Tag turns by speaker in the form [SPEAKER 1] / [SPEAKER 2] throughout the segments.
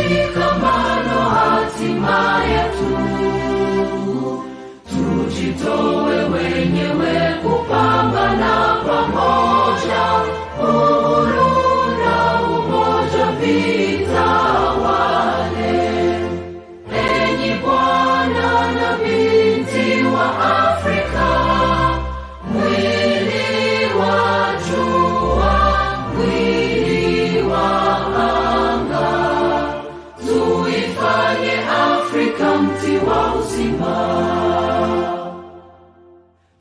[SPEAKER 1] Mshikamano hatima yetu, tujitoe wenyewe kupambana pamoja, uhuru na umoja vitawale. Enyi bwana na binti wa Afrika, mwili wa jua, mwili wa anga, tuifanye Afrika mti wa uzima.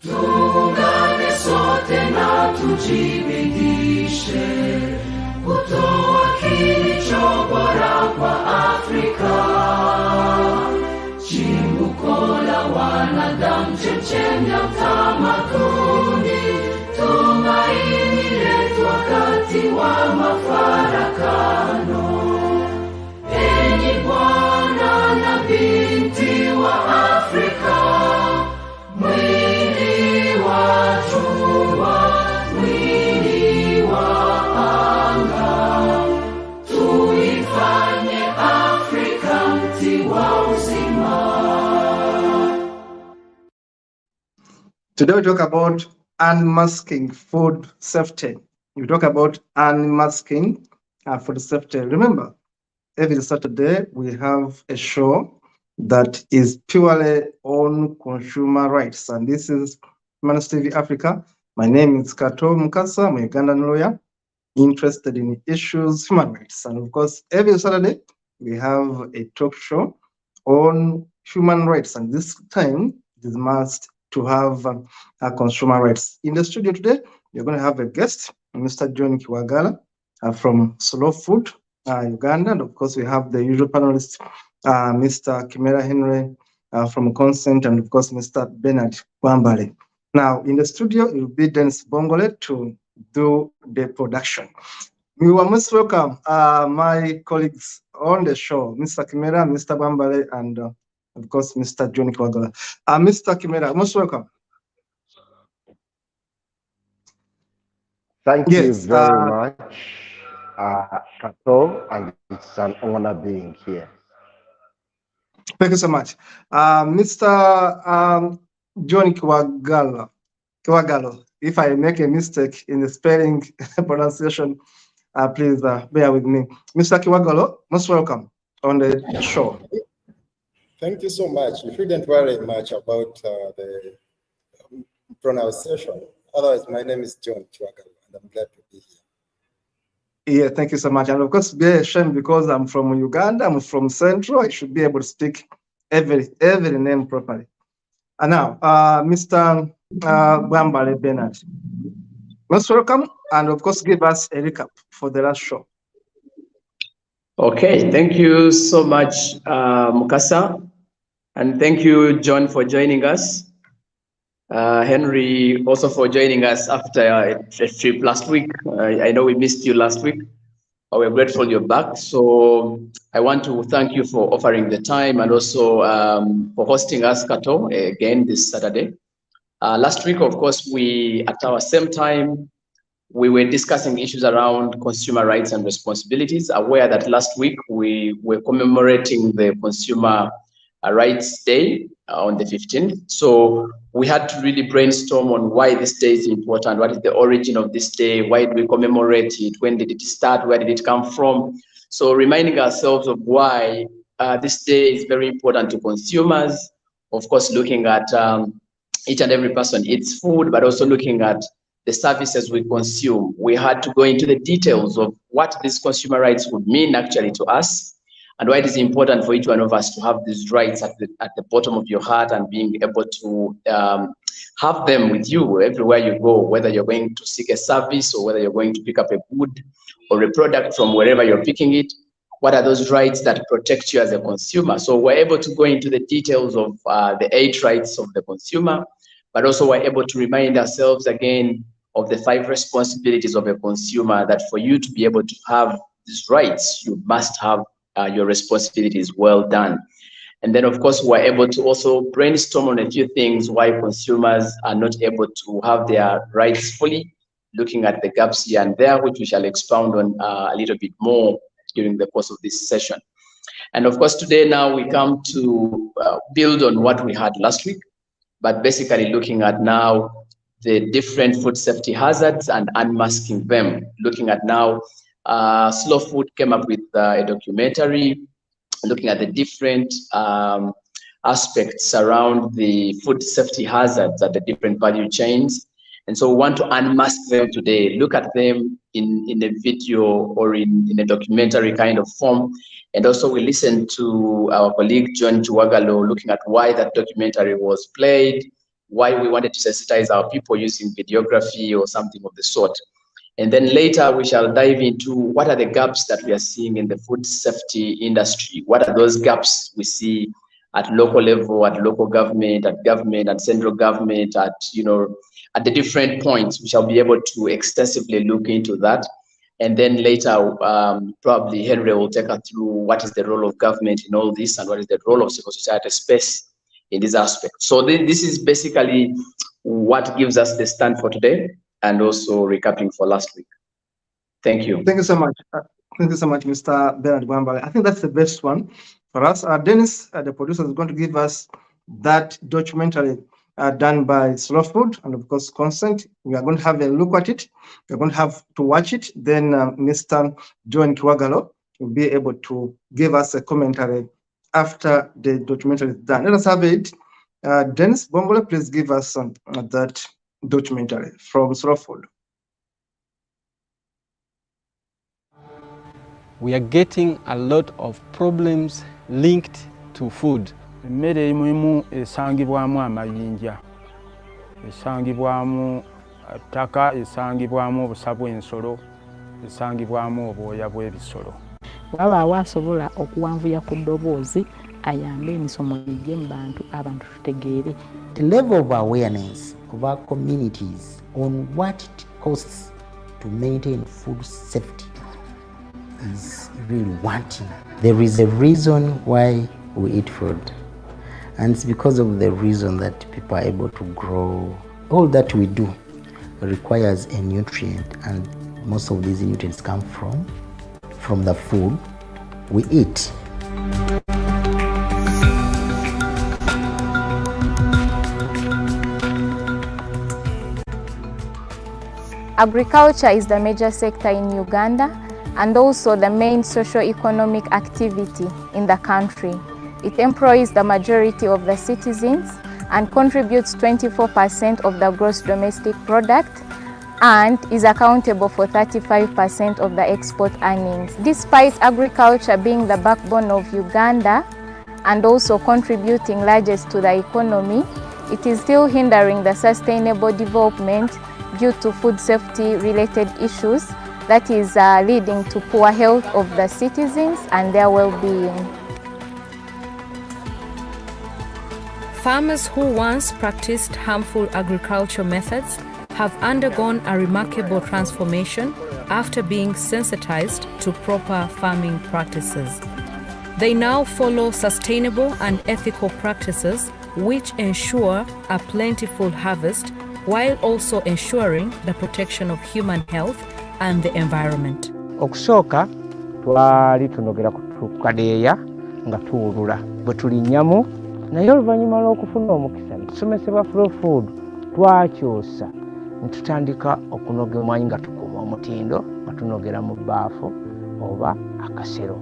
[SPEAKER 1] Tuungane sote na tujibidishe kutoa kilicho bora kwa Afrika, chimbuko la wanadamu, chemchemi ya utamaduni, tumaini letu wakati wa mafarakano. Enyi bwana na binti wa Afrika, mwili wa jua, mwili wa anga, tuifanye Afrika mti wa uzima.
[SPEAKER 2] Today we talk about unmasking food safety. We talk about unmasking food safety. Remember, every Saturday we have a show that is purely on consumer rights, and this is Humanist TV Africa. My name is Kato Mukasa. I'm a Ugandan lawyer interested in issues human rights, and of course every Saturday we have a talk show on human rights, and this time it is must to have consumer rights. In the studio today, we're going to have a guest, Mr. John Kiwagala from Slow Food, Uganda, and of course we have the usual panelists, Mr. Kimera Henry from Consent, and of course Mr. Bernard Kwambale. Now in the studio, it will be Dennis Bongole to do the production. We will most welcome my colleagues on the show, Mr. Kimera, Mr. Kwambale, and of course Mr. John Kiwagala. Mr. Kimera, most welcome.
[SPEAKER 3] Thank you very much, Kato, and it's an honor being here.
[SPEAKER 2] Thank you so much. Mr. John Kiwagalo, if I make a mistake in the spelling pronunciation, please bear with me. Mr. Kiwagalo, most welcome on the show.
[SPEAKER 4] Thank you so much. You shouldn't worry much about the pronunciation. Otherwise, my name is John Kiwagalo, and I'm glad to be here.
[SPEAKER 2] Yeah, thank you so much. And of course, be ashamed because I'm from Uganda, I'm from Central. I should be able to speak every name properly. And now, Mr. Kwambale Bernard, most welcome, and of course, give us a recap for the last show.
[SPEAKER 5] Okay, thank you so much, Mukasa, and thank you, John, for joining us. Henry also for joining us after a trip last week. I know we missed you last week. We're grateful you're back. So I want to thank you for offering the time and also for hosting us, Kato, again this Saturday. Last week, of course, at our same time, we were discussing issues around consumer rights and responsibilities, aware that last week we were commemorating the Consumer Rights Day on the 15th. So we had to really brainstorm on why this day is important, what is the origin of this day, why do we commemorate it, when did it start, where did it come from? So reminding ourselves of why this day is very important to consumers, of course, looking at each and every person eats food, but also looking at the services we consume. We had to go into the details of what these consumer rights would mean actually to us, and why it is important for each one of us to have these rights at the bottom of your heart and being able to have them with you everywhere you go, whether you're going to seek a service or whether you're going to pick up a good or a product from wherever you're picking it. What are those rights that protect you as a consumer? So we're able to go into the details of the 8 rights of the consumer, but also we're able to remind ourselves again of the 5 responsibilities of a consumer, that for you to be able to have these rights, you must have your responsibilities well done. And then, of course, we're able to also brainstorm on a few things why consumers are not able to have their rights fully, looking at the gaps here and there, which we shall expound on a little bit more during the course of this session. And of course, today now we come to build on what we had last week, but basically looking at now the different food safety hazards and unmasking them. Looking at now, Slow Food came up with a documentary looking at the different aspects around the food safety hazards at the different value chains. And so we want to unmask them today, look at them in a video or in a documentary kind of form. And also we listened to our colleague, John Chuagalo, looking at why that documentary was played, why we wanted to sensitize our people using videography or something of the sort. And then later we shall dive into what are the gaps that we are seeing in the food safety industry. What are those gaps we see at local level, at local government, at central government, at the different points. We shall be able to extensively look into that. And then later, probably Henry will take us through what is the role of government in all this and what is the role of civil society space in this aspect. So this is basically what gives us the stand for today, and also recapping for last week. Thank you.
[SPEAKER 2] Thank you so much. Thank you so much, Mr. Bernard Gwamba. I think that's the best one for us. Dennis, the producer, is going to give us that documentary done by Slow Food and, of course, Consent. We are going to have a look at it. We're going to have to watch it. Then Mr. John Kiwagalo will be able to give us a commentary after the documentary is done. Let us have it. Dennis Bombola, please give us that documentary from Slow Food.
[SPEAKER 6] We are getting a lot of problems linked to food.
[SPEAKER 7] Emmere emumu esangibwamu amayinja, esangibwamu ttaka, esangibwamu obusa bw'ensolo, esangibwamu obwoya bw'ebisolo.
[SPEAKER 8] Wabaawo asobola okuwanvuya ku ddoboozi ayambe emisomo gye mu abantu tutegeere.
[SPEAKER 9] The level of awareness of our communities on what it costs to maintain food safety is really wanting. There is a reason why we eat food, and it's because of the reason that people are able to grow. All that we do requires a nutrient, and most of these nutrients come from the food we eat.
[SPEAKER 10] Agriculture is the major sector in Uganda and also the main socio-economic activity in the country. It employs the majority of the citizens and contributes 24% of the gross domestic product and is accountable for 35% of the export earnings. Despite agriculture being the backbone of Uganda and also contributing largest to the economy, it is still hindering the sustainable development due to food safety related issues that is leading to poor health of the citizens and their well-being.
[SPEAKER 11] Farmers who once practiced harmful agricultural methods have undergone a remarkable transformation after being sensitized to proper farming practices. They now follow sustainable and ethical practices which ensure a plentiful harvest while also ensuring the protection of human health and the environment.
[SPEAKER 7] Okusooka twali tunogera ku kadeeya nga tuwulula bwe tulinnyamu, naye oluvannyuma lw'okufuna omukisa ne tusomesebwa Slow Food twakyosa ne tutandika okunoga omwanyi nga tukuuma omutindo nga tunogera mu bbaafu oba akasero.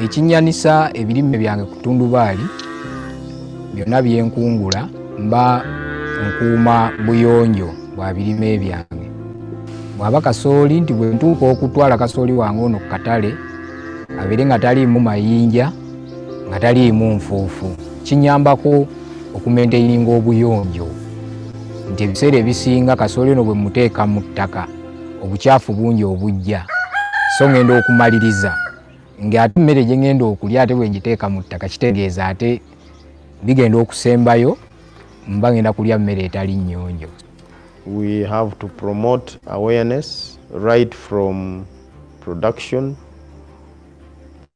[SPEAKER 12] Ekinnyanisa ebirime byange ku tundubaali byonna byenkungula mba nkuuma buyonjo bwa birime byange. Bw'aba kasooli nti bwe ntuuka okutwala kasooli wange ono ku katale abeere nga taliimu mayinja nga taliimu nfuufu, kinyambako okumentaininga obuyonjo nti ebiseera ebisinga kasooli ono bwe muteeka mu ttaka obukyafu bungi obujja, so ngenda okumaliriza ng'ate emmere gye ngenda okulya ate bwe ngiteeka mu ttaka kitegeeza ate bigenda okusembayo mba ngenda kulya mmere etali nnyonjo.
[SPEAKER 3] We have to promote awareness right from production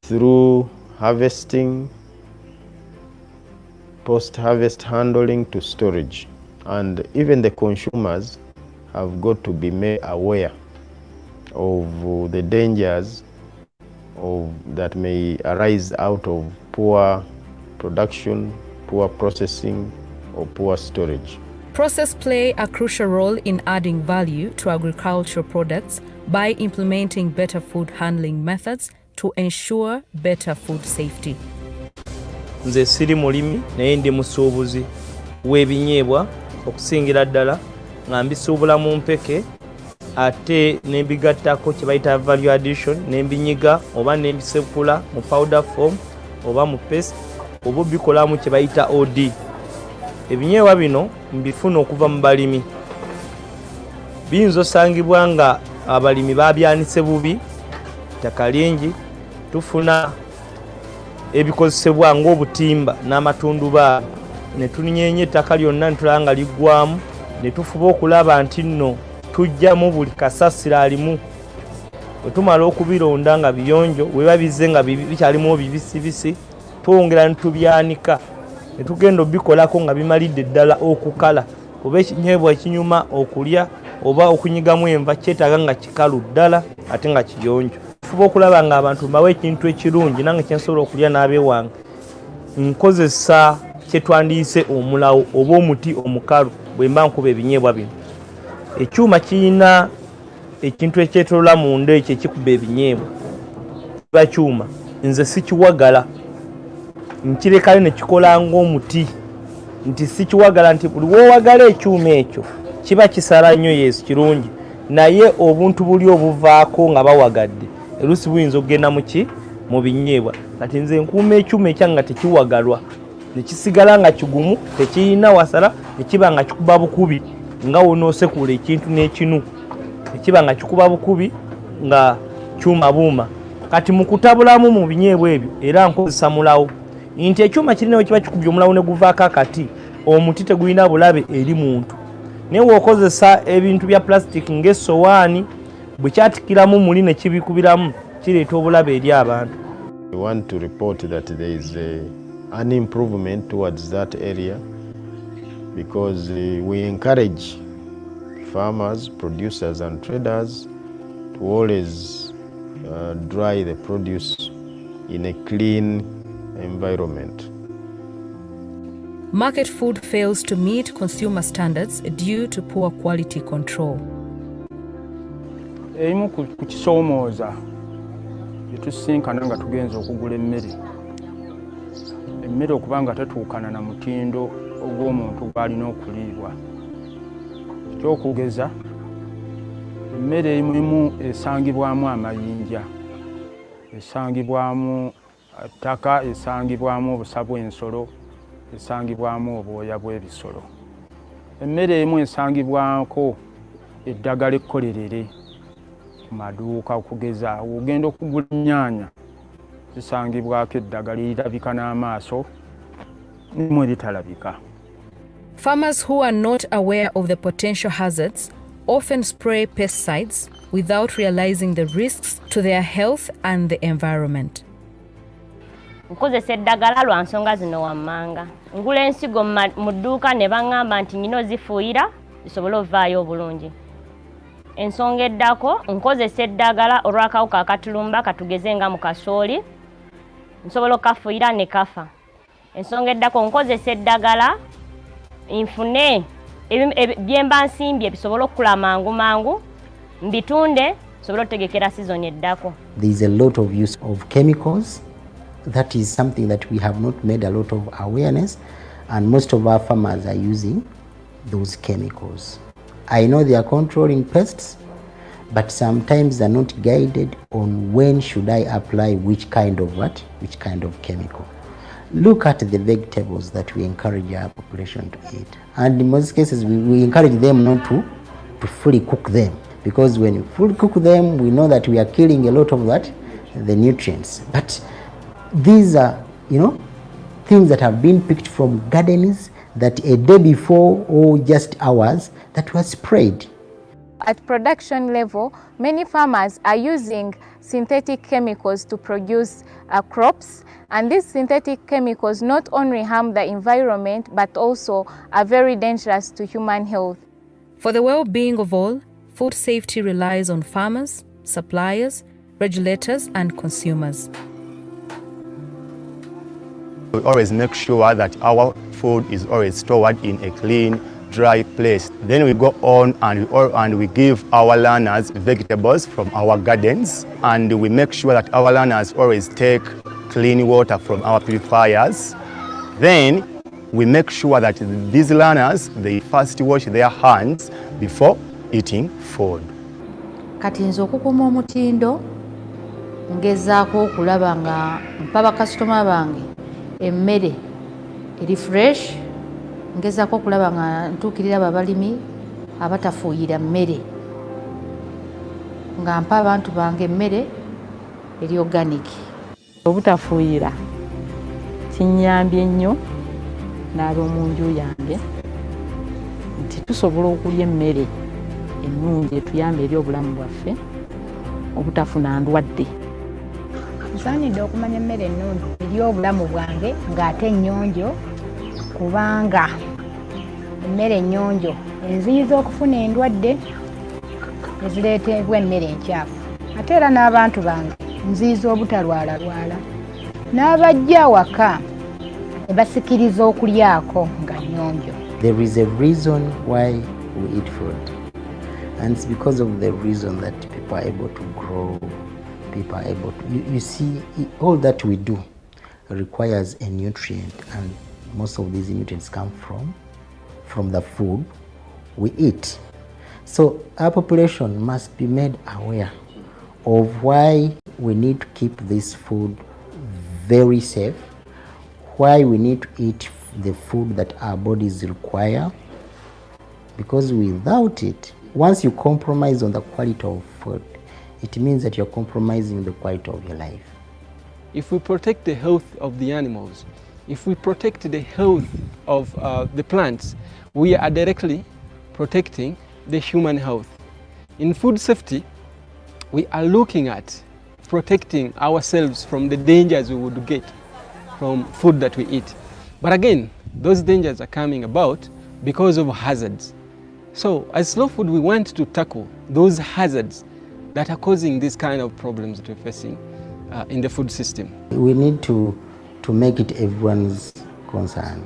[SPEAKER 3] through harvesting, post-harvest handling to storage. And even the consumers have got to be made aware of the dangers that may arise out of poor production, poor processing, or poor storage.
[SPEAKER 11] Process play a crucial role in adding value to agricultural products by implementing better food handling methods to ensure better food safety.
[SPEAKER 13] Nze siri mulimi naye ndi musuubuzi w'ebinyeebwa okusingira ddala nga mbisuubula mu mpeke ate nembigattako kye bayita value addition nembinyiga oba nembisekula mu powder form oba mu paste oba bikolamu kye bayita OD. Ebinyeebwa bino mbifuna okuva mu balimi. Biyinza osangibwa nga abalimi babyanise bubi, ttaka lingi, tufuna ebikozesebwa ng'obutimba n'amatundubaali ne tunyeenye ettaka lyonna ne tulaba nga liggwamu ne tufuba okulaba nti nno tujjamu buli kasasiro alimu. Bwe tumala okubironda nga biyonjo, we babize nga bikyalimu bibisibisi, twongera ne tubyanika ne tugenda obikolako nga bimalidde ddala okukala. Oba ekinyeebwa ekinyuma okulya oba okunyigamu enva kyetaaga nga kikalu ddala ate nga kiyonjo. Tufuba okulaba nga abantu mbawa ekintu ekirungi nange kyensobola okulya n'abeewange. Nkozesa kye twandiyise omulawo oba omuti omukalu bwe mba nkuba ebinyeebwa bino. Ekyuma kirina ekintu ekyetolola munda ekyo ekikuba ebinyeebwa. Kiba kyuma, nze sikiwagala. Nkirekayo ne kikola ng'omuti. Nti sikiwagala nti buli woowagala ekyuma ekyo kiba kisala nnyo yesu kirungi. Naye obuntu buli obuvaako nga bawagadde oluusi buyinza okugenda mu binyeebwa. Kati nze nkuuma ekyuma ekyange nga tekiwagalwa ne kisigala nga kigumu tekirina wasala ne kiba nga kikuba bukubi nga wonoosekula ekintu n'ekinu. Ne kiba nga kikuba bukubi nga kyuma buuma. Kati mu kutabulamu mu binyeebwa ebyo era nkozesa mulawo. Nti ekyuma kirina kiba kikubye omulawo ne guvaako akati, omuti tegulina bulabe eri muntu. Naye w'okozesa ebintu bya plastic ng'essowaani bwe kyatikiramu muli ne kibikubiramu kireeta obulabe eri abantu.
[SPEAKER 3] We want to report that there is an improvement towards that area because we encourage farmers, producers and traders to always dry the produce in a clean environment.
[SPEAKER 11] Market food fails to meet consumer standards due to poor quality control.
[SPEAKER 14] Ebimu ku kisoomooza bye tusinkana nga tugenza okugula emmere okuba nga tetuukana na mutindo ogw'omuntu gw'alina okuliibwa. Ekyokugeza, emmere emu esangibwamu amayinja, esangibwamu ttaka, esangibwamu obusa bw'ensolo, esangibwamu obwoya bw'ebisolo. Emmere emu esangibwako eddagala ekkolerere ku maduuka okugeza ogenda okugula ennyaanya zisangibwako eddagala erirabika n'amaaso n'emu eritalabika.
[SPEAKER 11] Farmers who are not aware of the potential hazards often spray pesticides without realizing the risks to their health and the environment.
[SPEAKER 15] Nkozesa eddagala lwa nsonga zino wammanga. Ngula ensigo mu dduuka ne baŋŋamba nti nnina ozifuuyira zisobole ovaayo obulungi. Ensonga eddako nkozesa eddagala olw'akawuka akatulumba katugeze nga mu kasooli nsobola okafuuyira ne kafa. Ensonga eddako nkozesa eddagala nfune bye mba nsimbye bisobole okukula mangu mangu mbitunde nsobole otegekera sizoni eddako.
[SPEAKER 9] There is a lot of use of chemicals. That is something that we have not made a lot of awareness, and most of our farmers are using those chemicals. I know they are controlling pests, but sometimes they're not guided on when should I apply which kind of chemical. Look at the vegetables that we encourage our population to eat, and in most cases we encourage them not to fully cook them, because when you fully cook them we know that we are killing a lot of the nutrients. But these are, things that have been picked from gardens that a day before or just hours that were sprayed.
[SPEAKER 10] At production level, many farmers are using synthetic chemicals to produce crops, and these synthetic chemicals not only harm the environment but also are very dangerous to human health.
[SPEAKER 11] For the well-being of all, food safety relies on farmers, suppliers, regulators, and consumers.
[SPEAKER 16] We always make sure that our food is always stored in a clean, dry place. Then we go on and we give our learners vegetables from our gardens, and we make sure that our learners always take clean water from our purifiers. Then we make sure that these learners, they first wash their hands before eating food.
[SPEAKER 17] Kati nze okukuuma omutindo ngezaako okulaba nga mpa bakasitoma bange emmere eri fresh, ngezaako okulaba nga ntuukirira abalimi abatafuuyira mmere, nga mpa abantu bange emmere eri organic.
[SPEAKER 8] Obutafuuyira kinnyambye nnyo n'ab'omu nju yange nti tusobola okulya emmere ennungi etuyamba eri obulamu bwaffe obutafuna ndwadde.
[SPEAKER 18] Nsaanidde okumanya emmere ennungi eri obulamu bwange ng'ate ennyonjo, kubanga emmere ennyonjo enziyiza okufuna endwadde ezireetebwa emmere enkyafu. Ate era n'abantu bange nziyiza obutalwalalwala, n'abajja awaka ne basikiriza okulyako nga nnyonjo.
[SPEAKER 9] There is a reason why we eat food, and it's because of the reason that people are able to grow, people are able to, you see, all that we do requires a nutrient, and most of these nutrients come from the food we eat. So our population must be made aware of why we need to keep this food very safe, why we need to eat the food that our bodies require, because without it, once you compromise on the quality of food, it means that you're compromising the quality of your life.
[SPEAKER 6] If we protect the health of the animals, if we protect the health of the plants, we are directly protecting the human health. In food safety, we are looking at protecting ourselves from the dangers we would get from food that we eat. But again, those dangers are coming about because of hazards. So as Slow Food, we want to tackle those hazards that are causing these kind of problems that we're facing in the food system.
[SPEAKER 9] We need to make it everyone's concern,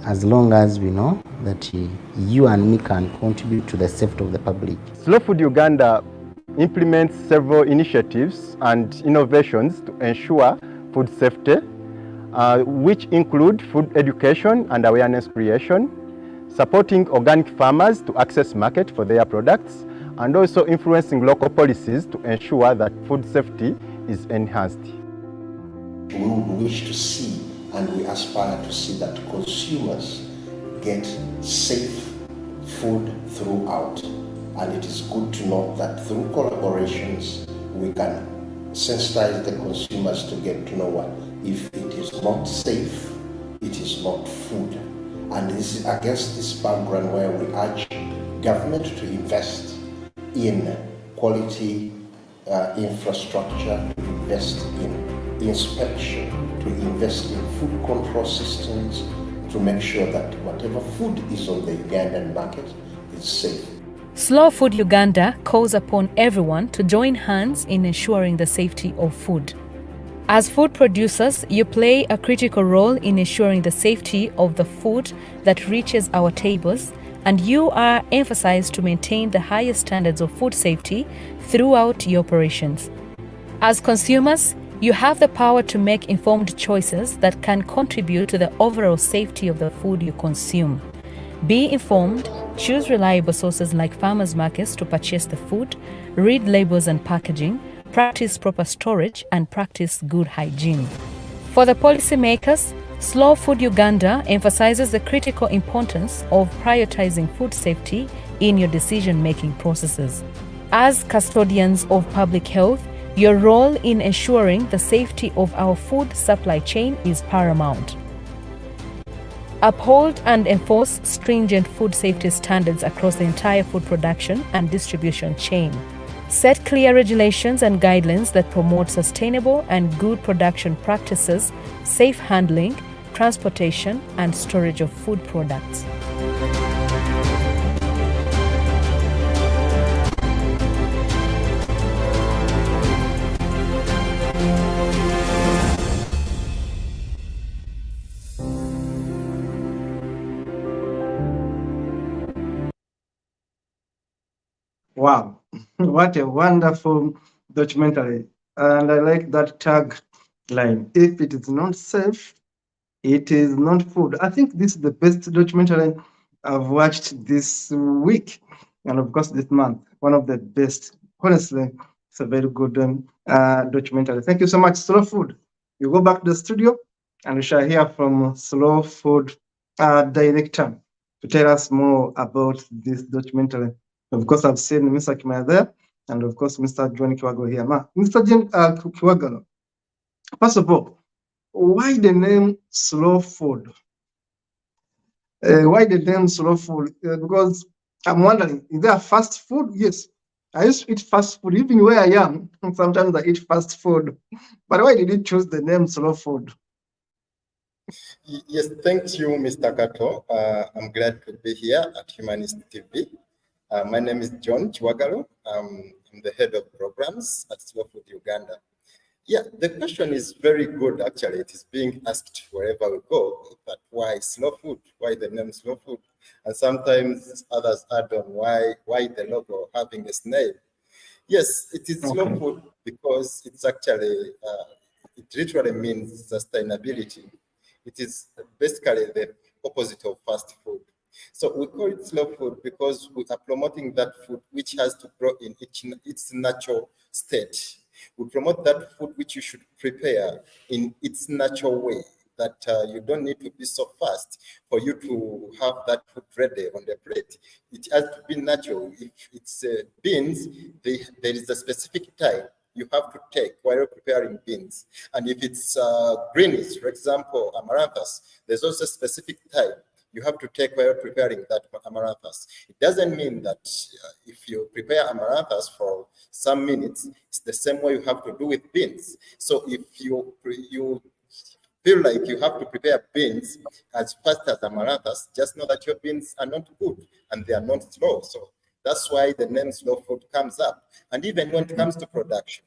[SPEAKER 9] as long as we know that you and me can contribute to the safety of the public.
[SPEAKER 19] Slow Food Uganda implements several initiatives and innovations to ensure food safety, which include food education and awareness creation, supporting organic farmers to access market for their products, and also influencing local policies to ensure that food safety is enhanced.
[SPEAKER 20] We would wish to see, and we aspire to see, that consumers get safe food throughout. And it is good to know that through collaborations, we can sensitize the consumers to get to know what, if it is not safe, it is not food. And this is against this background where we urge government to invest in quality infrastructure, to invest in inspection, to invest in food control systems, to make sure that whatever food is on the Ugandan market is safe.
[SPEAKER 11] Slow Food Uganda calls upon everyone to join hands in ensuring the safety of food. As food producers, you play a critical role in ensuring the safety of the food that reaches our tables, and you are emphasized to maintain the highest standards of food safety throughout your operations. As consumers, you have the power to make informed choices that can contribute to the overall safety of the food you consume. Be informed, choose reliable sources like farmers' markets to purchase the food, read labels and packaging, practice proper storage, and practice good hygiene. For the policymakers, Slow Food Uganda emphasizes the critical importance of prioritizing food safety in your decision-making processes. As custodians of public health, your role in ensuring the safety of our food supply chain is paramount. Uphold and enforce stringent food safety standards across the entire food production and distribution chain. Set clear regulations and guidelines that promote sustainable and good production practices, safe handling, transportation, and storage of food products.
[SPEAKER 2] Wow, what a wonderful documentary. And I like that tagline. If it is not safe, it is not food. I think this is the best documentary I've watched this week. And of course, this month, one of the best. Honestly, it's a very good documentary. Thank you so much, Slow Food. You go back to the studio and we shall hear from Slow Food director to tell us more about this documentary. Of course, I've seen Mr. Kimaya there, and of course, Mr. John Kiwago here. Mr. John Kiwago, first of all, why the name Slow Food? Why the name Slow Food? Because I'm wondering, is there fast food? Yes. I used to eat fast food, even where I am. Sometimes I eat fast food. But why did you choose the name Slow Food?
[SPEAKER 4] Yes, thank you, Mr. Kato. I'm glad to be here at Humanist TV. My name is John Chiwagalo. I'm the head of programs at Slow Food Uganda. Yeah, the question is very good, actually. It is being asked wherever we go, but why Slow Food? Why the name Slow Food? And sometimes others add on why the logo having a snail. Yes, it is Slow Food because it's actually, it literally means sustainability. It is basically the opposite of fast food. So we call it slow food because we are promoting that food which has to grow in its natural state. We promote that food which you should prepare in its natural way, that you don't need to be so fast for you to have that food ready on the plate. It has to be natural. If it's beans, there is a specific time you have to take while you're preparing beans. And if it's greenies, for example, amaranthus, there's also a specific time you have to take while you're preparing that amaranthus. It doesn't mean that if you prepare amaranthus for some minutes, it's the same way you have to do with beans. So if you feel like you have to prepare beans as fast as amaranthus, just know that your beans are not good and they are not slow. So that's why the name Slow Food comes up. And even when it comes to production,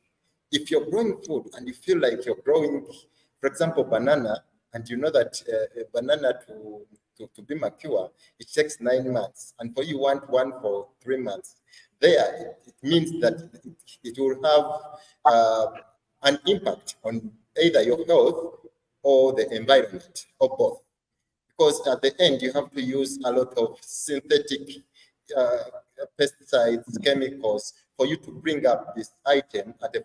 [SPEAKER 4] if you're growing food and you feel like you're growing, for example, banana, and you know that a banana to be mature, it takes 9 months. And for you want one for 3 months. There, it means that it will have an impact on either your health or the environment, or both. Because at the end, you have to use a lot of synthetic pesticides, chemicals, for you to bring up this item at the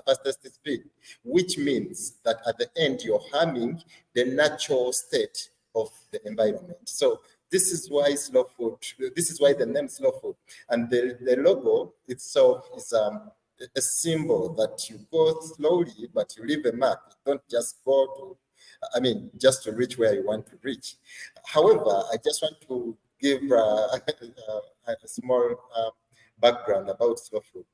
[SPEAKER 4] fastest speed, which means that at the end, you're harming the natural state of the environment. So this is why slow food, this is why the name Slow Food. And the logo itself is a symbol that you go slowly, but you leave a mark. You don't just go to, just to reach where you want to reach. However, I just want to give a small background about Slow Food.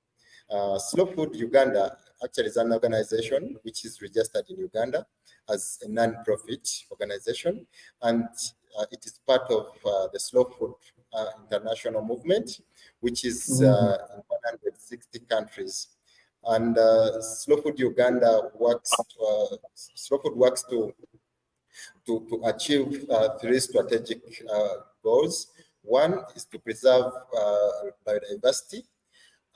[SPEAKER 4] Slow Food Uganda actually is an organization which is registered in Uganda as a non-profit organization, and it is part of the Slow Food International Movement, which is in 160 countries. And Slow Food Uganda works. Slow Food works to achieve 3 strategic goals. One is to preserve biodiversity.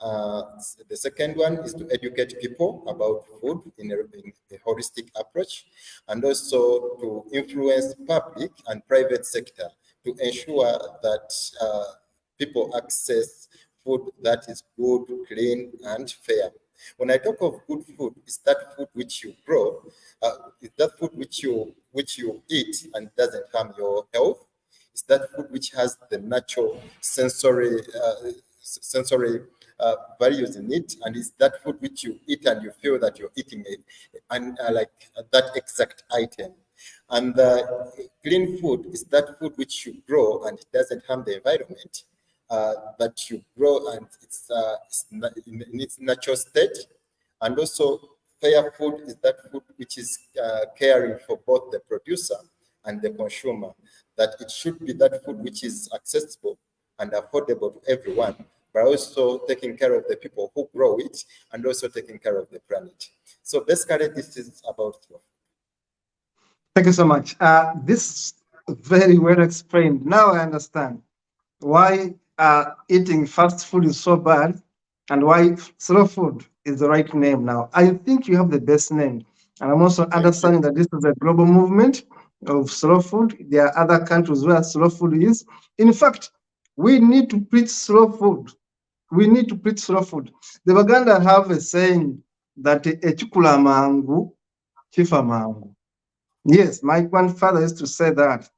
[SPEAKER 4] The second one is to educate people about food in a holistic approach, and also to influence public and private sector to ensure that people access food that is good, clean, and fair. When I talk of good food, it's that food which you grow, it's that food which you eat and doesn't harm your health. It's that food which has the natural sensory values in it, and it's that food which you eat and you feel that you're eating it, and like that exact item. And clean food is that food which you grow and it doesn't harm the environment. That you grow and it's in its natural state. And also fair food is that food which is caring for both the producer and the consumer, that it should be that food which is accessible and affordable to everyone, but also taking care of the people who grow it and also taking care of the planet. So basically this is about food.
[SPEAKER 2] Thank you so much. This very well explained. Now I understand why eating fast food is so bad and why slow food is the right name now. I think you have the best name. And I'm also understanding that this is a global movement of slow food. There are other countries where slow food is. In fact, we need to preach slow food. We need to preach slow food. The Baganda have a saying that echukula mangu, chifa mangu. Yes, my grandfather used to say that.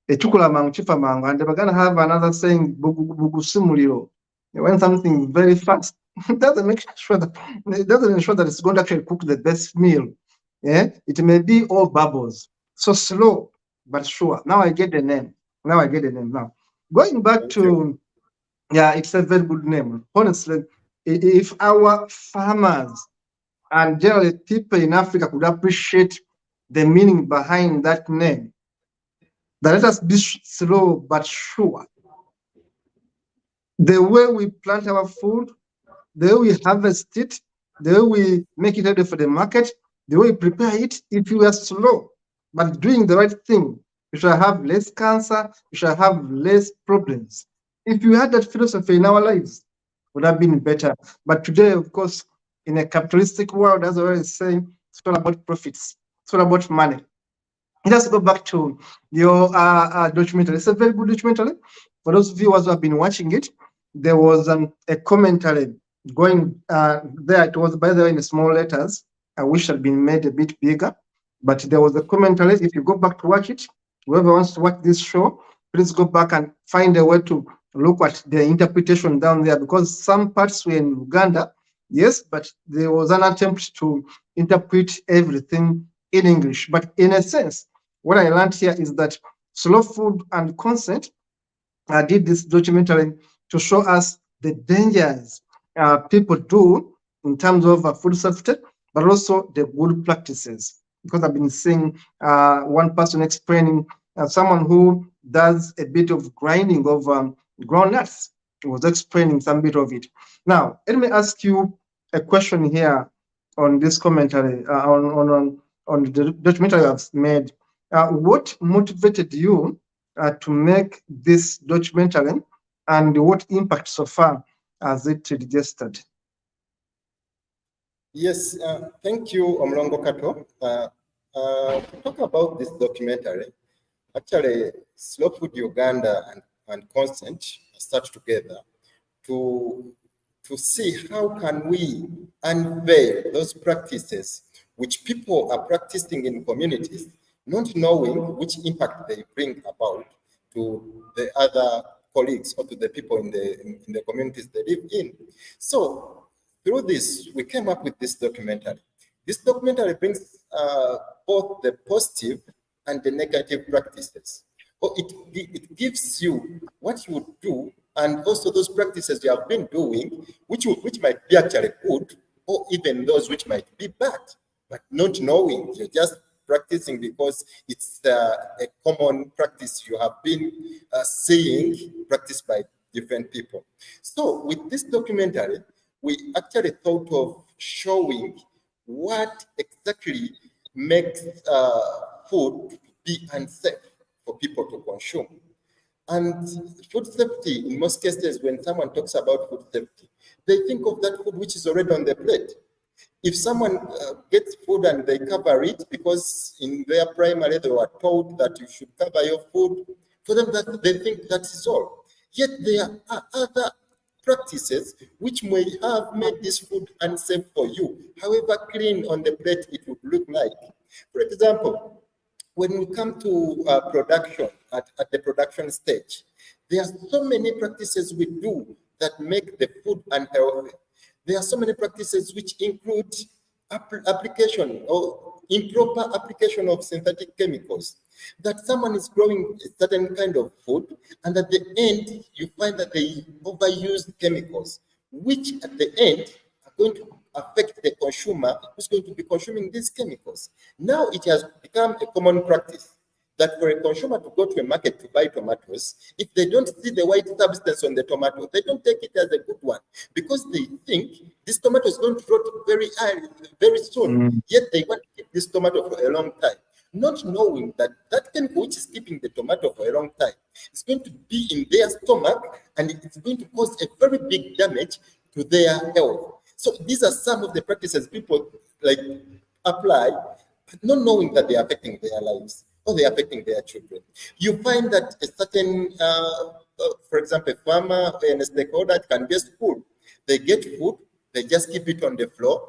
[SPEAKER 2] Echukula mangu, chifa mangu. And the Baganda have another saying, bugusimuliro. When something is very fast, it doesn't ensure that it's going to actually cook the best meal. Yeah, it may be all bubbles. So slow but sure. Now I get the name. Now going back to yeah, it's a very good name. Honestly, if our farmers and generally people in Africa could appreciate the meaning behind that name, then let us be slow but sure. The way we plant our food, the way we harvest it, the way we make it ready for the market, the way we prepare it, if you are slow but doing the right thing, you shall have less cancer, you shall have less problems. If you had that philosophy in our lives, would have been better. But today, of course, in a capitalistic world, as I was saying, it's all about profits, it's all about money. Let's go back to your documentary. It's a very good documentary. For those viewers who have been watching it, there was a commentary going there. It was, by the way, in small letters. I wish had been made a bit bigger, but there was a commentary. If you go back to watch it, whoever wants to watch this show, please go back and find a way to look at the interpretation down there, because some parts were in Uganda, yes, but there was an attempt to interpret everything in English. But in a sense, what I learned here is that Slow Food and Consent did this documentary to show us the dangers people do in terms of food safety, but also the good practices. Because I've been seeing one person explaining, someone who does a bit of grinding of groundnuts, was explaining some bit of it. Now, let me ask you a question here on this commentary, on the documentary I've made. What motivated you to make this documentary, and what impact so far has it registered?
[SPEAKER 4] Yes, thank you, Omlongo Kato. To talk about this documentary, actually, Slow Food Uganda and Consent start together to see how can we unveil those practices which people are practicing in communities, not knowing which impact they bring about to the other colleagues or to the people in the communities they live in. So through this, we came up with this documentary. This documentary brings both the positive and the negative practices. Or it gives you what you would do, and also those practices you have been doing, which might be actually good, or even those which might be bad, but not knowing. You're just practicing because it's a common practice you have been seeing practiced by different people. So with this documentary, we actually thought of showing what exactly makes food be unsafe for people to consume. And food safety, in most cases, when someone talks about food safety, they think of that food which is already on the plate. If someone gets food and they cover it because in their primary they were told that you should cover your food, for them that they think that is all. Yet there are other practices which may have made this food unsafe for you, however clean on the plate it would look like. For example, when we come to production, at the production stage, there are so many practices we do that make the food unhealthy. There are so many practices which include application or improper application of synthetic chemicals, that someone is growing a certain kind of food, and at the end, you find that they overuse chemicals, which at the end are going to affect the consumer who's going to be consuming these chemicals. Now it has become a common practice that for a consumer to go to a market to buy tomatoes, if they don't see the white substance on the tomato, they don't take it as a good one, because they think this tomato is going to rot very early, very soon, yet they want to keep this tomato for a long time, not knowing that that chemical which is keeping the tomato for a long time is going to be in their stomach and it's going to cause a very big damage to their health. So these are some of the practices people like apply, not knowing that they are affecting their lives or they are affecting their children. You find that a certain, for example, a farmer and a stakeholder can get food. They get food, they just keep it on the floor.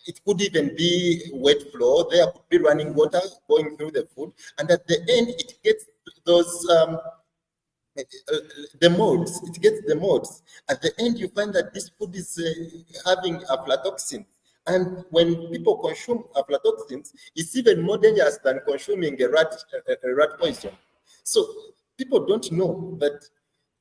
[SPEAKER 4] It could even be wet floor. There could be running water going through the food. And at the end, it gets those, the molds. It gets the molds. At the end, you find that this food is having aflatoxins. And when people consume aflatoxins, it's even more dangerous than consuming a rat poison. So people don't know that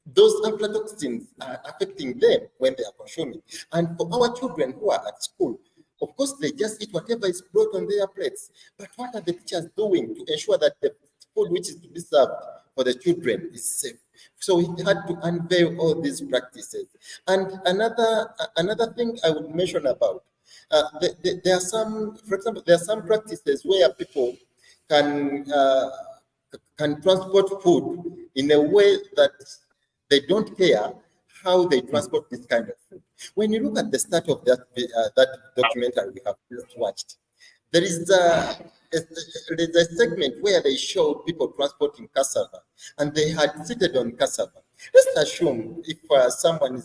[SPEAKER 4] those aflatoxins are affecting them when they are consuming. And for our children who are at school, of course, they just eat whatever is brought on their plates. But what are the teachers doing to ensure that the food which is to be served for the children is safe? So we had to unveil all these practices. And another thing I would mention about, there are some, for example, there are some practices where people can transport food in a way that they don't care how they transport this kind of food. When you look at the start of that documentary we have just watched, there is a segment where they showed people transporting cassava, and they had seated on cassava. Let's assume if someone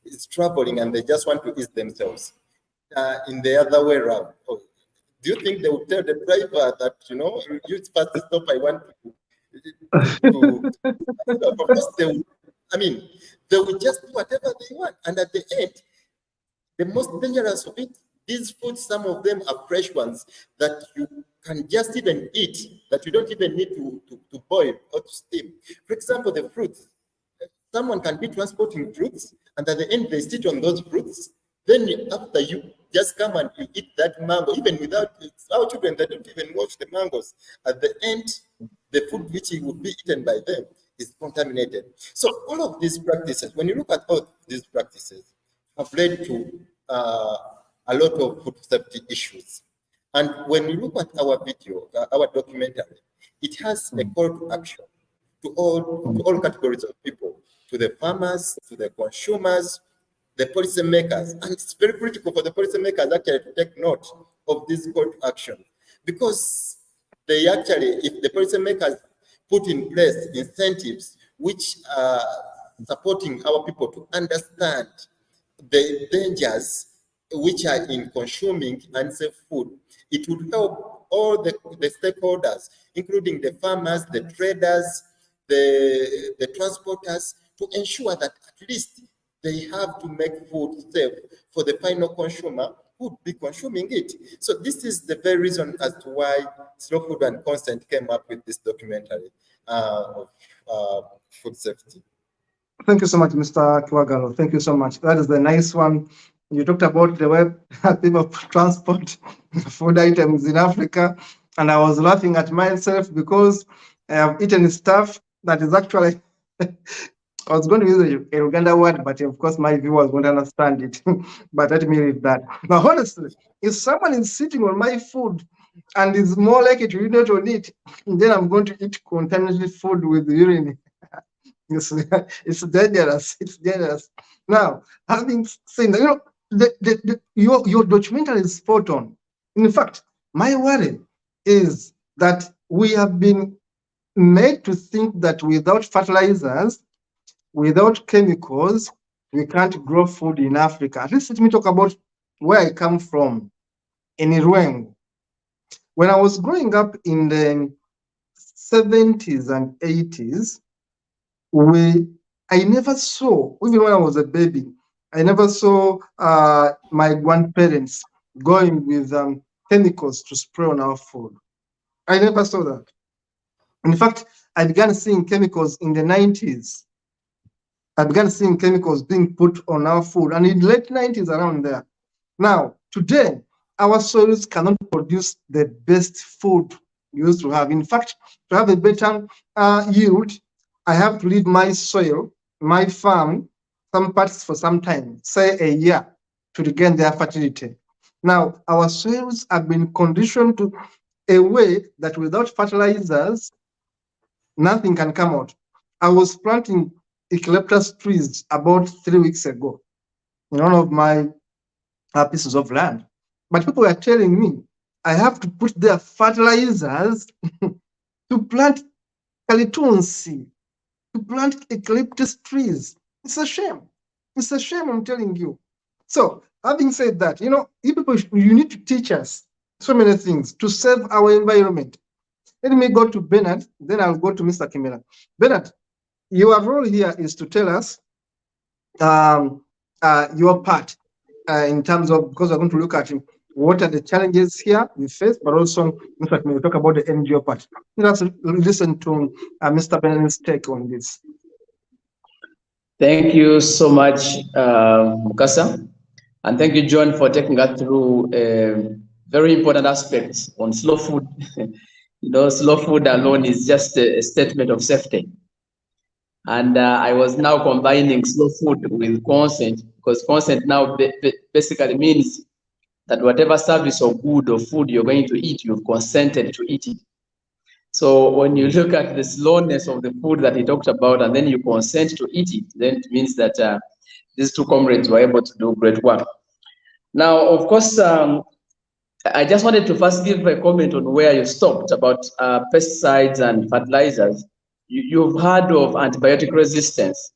[SPEAKER 4] is traveling and they just want to ease themselves in the other way around. Do you think they would tell the driver that, you know, use fast stop, I want to of course they would, I mean, they will just do whatever they want. And at the end, the most dangerous of it, these foods, some of them are fresh ones that you can just even eat, that you don't even need to boil or to steam. For example, the fruits. Someone can be transporting fruits, and at the end, they sit on those fruits. Then after you just come and you eat that mango, even without our children, they don't even wash the mangoes. At the end, the food which would be eaten by them is contaminated. So all of these practices, when you look at all these practices, have led to a lot of food safety issues. And when you look at our video, our documentary, it has a call to action to all categories of people, to the farmers, to the consumers, the policy makers. And it's very critical for the policy makers actually to take note of this call to action, because they actually, if the policy makers put in place incentives which are supporting our people to understand the dangers which are in consuming unsafe food, it would help all the stakeholders, including the farmers, the traders, the transporters, to ensure that at least they have to make food safe for the final consumer who would be consuming it. So this is the very reason as to why Slow Food and Consent came up with this documentary of food safety.
[SPEAKER 2] Thank you so much, Mr. Kiwagalo. Thank you so much. That is the nice one. You talked about the way people transport food items in Africa, and I was laughing at myself because I have eaten stuff that is actually, I was going to use a Uganda word, but of course my viewers won't understand it. But let me leave that. Now, honestly, if someone is sitting on my food and is more likely to urinate on it, then I'm going to eat contaminated food with urine. It's dangerous. It's dangerous. Now, having seen that, your documentary is spot on. In fact, my worry is that we have been made to think that without fertilizers, without chemicals, we can't grow food in Africa. At least let me talk about where I come from, in Irwengu. When I was growing up in the 70s and 80s, I never saw, even when I was a baby, I never saw my grandparents going with chemicals to spray on our food. I never saw that. In fact, I began seeing chemicals in the 90s. I began seeing chemicals being put on our food, and in the late 90s around there. Now, today, our soils cannot produce the best food we used to have. In fact, to have a better yield, I have to leave my soil, my farm, some parts for some time, say a year, to regain their fertility. Now, our soils have been conditioned to a way that without fertilizers, nothing can come out. I was planting eucalyptus trees about 3 weeks ago in one of my pieces of land. But people are telling me I have to put their fertilizers to plant calitonsi, to plant eucalyptus trees. It's a shame. It's a shame, I'm telling you. So, having said that, you people, you need to teach us so many things to save our environment. Let me go to Bernard, then I'll go to Mr. Kimera. Bernard, your role here is to tell us your part in terms of, because we're going to look at what are the challenges here we face, but also, in fact, when we talk about the NGO part. Let us listen to Mr. Bernard's take on this.
[SPEAKER 5] Thank you so much, Mukasa. And thank you, John, for taking us through very important aspects on slow food. Slow food alone is just a statement of safety. And I was now combining slow food with consent, because consent now basically means that whatever service or good or food you're going to eat, you've consented to eat it. So when you look at the slowness of the food that he talked about, and then you consent to eat it, then it means that these two comrades were able to do great work. Now, of course, I just wanted to first give a comment on where you stopped about pesticides and fertilizers. You've heard of antibiotic resistance.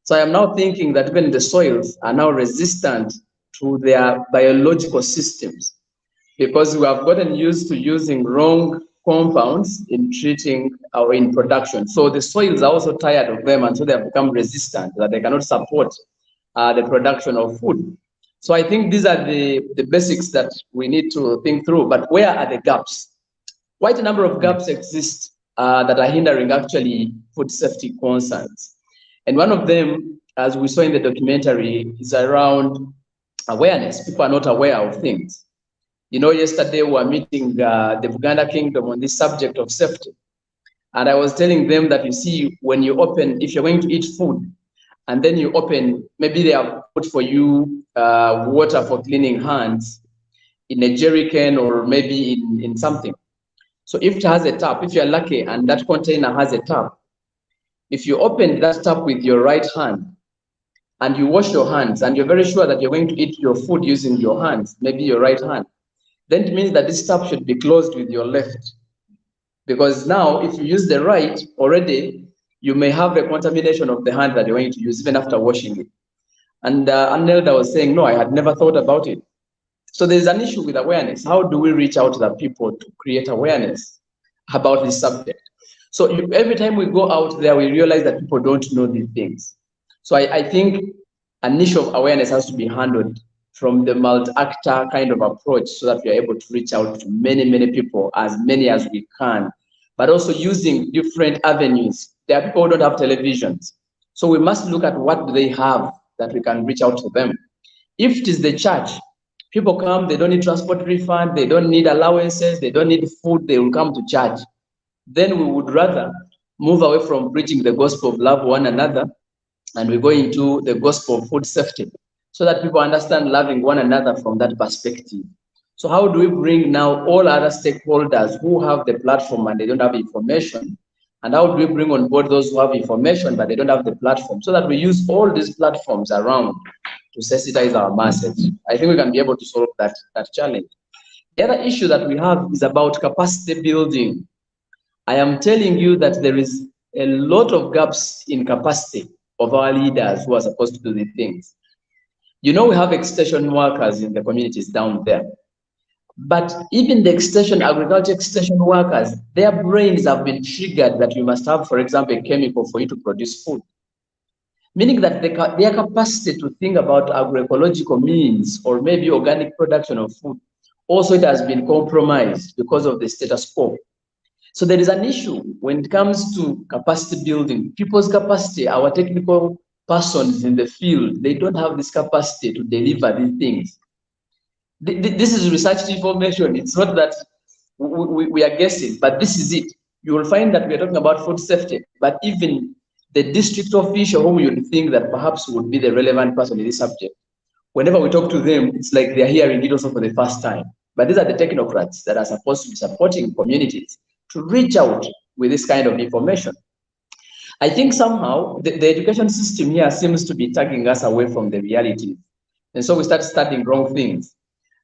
[SPEAKER 5] So I am now thinking that even the soils are now resistant to their biological systems, because we have gotten used to using wrong compounds in treating or in production. So the soils are also tired of them, and so they have become resistant, that they cannot support the production of food. So I think these are the basics that we need to think through. But where are the gaps? Quite a number of gaps exist that are hindering actually food safety concerns. And one of them, as we saw in the documentary, is around awareness. People are not aware of things. Yesterday we were meeting the Buganda Kingdom on this subject of safety. And I was telling them that, you see, when you open, if you're going to eat food, and then you open, maybe they have put for you water for cleaning hands in a jerry can or maybe in something. So if it has a tap, if you're lucky and that container has a tap, if you open that tap with your right hand and you wash your hands and you're very sure that you're going to eat your food using your hands, maybe your right hand, then it means that this tap should be closed with your left. Because now, if you use the right already, you may have a contamination of the hand that you're going to use even after washing it. And Anelda was saying, no, I had never thought about it. So there's an issue with awareness. How do we reach out to the people to create awareness about this subject? So every time we go out there, we realize that people don't know these things. So I think an issue of awareness has to be handled from the multi-actor kind of approach, so that we are able to reach out to many, many people, as many as we can, but also using different avenues. There are people who don't have televisions. So we must look at what they have that we can reach out to them. If it is the church, people come, they don't need transport refund, they don't need allowances, they don't need food, they will come to church. Then we would rather move away from preaching the gospel of love one another, and we go into the gospel of food safety, so that people understand loving one another from that perspective. So how do we bring now all other stakeholders who have the platform and they don't have information? And how do we bring on board those who have information but they don't have the platform, so that we use all these platforms around to sensitize our masses? I think we can be able to solve that challenge. The other issue that we have is about capacity building. I am telling you that there is a lot of gaps in capacity of our leaders who are supposed to do the things. We have extension workers in the communities down there. But even the agriculture extension workers, their brains have been triggered that you must have, for example, a chemical for you to produce food. Meaning that their capacity to think about agroecological means or maybe organic production of food, also it has been compromised because of the status quo. So there is an issue when it comes to capacity building. People's capacity, our technical persons in the field, they don't have this capacity to deliver these things. This is research information. It's not that we are guessing, but this is it. You will find that we are talking about food safety, but even the district official whom you would think that perhaps would be the relevant person in this subject, whenever we talk to them, it's like they're hearing it also for the first time. But these are the technocrats that are supposed to be supporting communities to reach out with this kind of information. I think somehow the education system here seems to be taking us away from the reality. And so we start studying wrong things.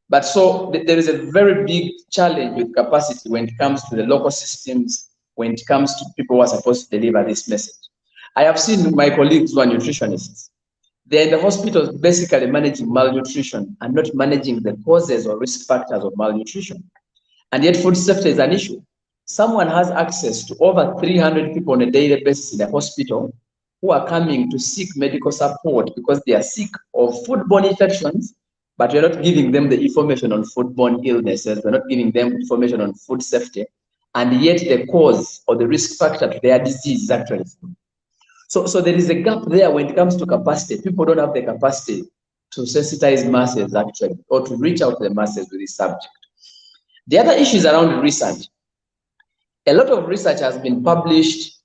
[SPEAKER 5] But so there is a very big challenge with capacity when it comes to the local systems, when it comes to people who are supposed to deliver this message. I have seen my colleagues who are nutritionists. They're in the hospitals basically managing malnutrition and not managing the causes or risk factors of malnutrition. And yet food safety is an issue. Someone has access to over 300 people on a daily basis in the hospital who are coming to seek medical support because they are sick of foodborne infections, but we're not giving them the information on foodborne illnesses. We're not giving them information on food safety. And yet the cause or the risk factor to their disease is actually food. So there is a gap there when it comes to capacity. People don't have the capacity to sensitize masses actually, or to reach out to the masses with this subject. The other issue is around research. A lot of research has been published,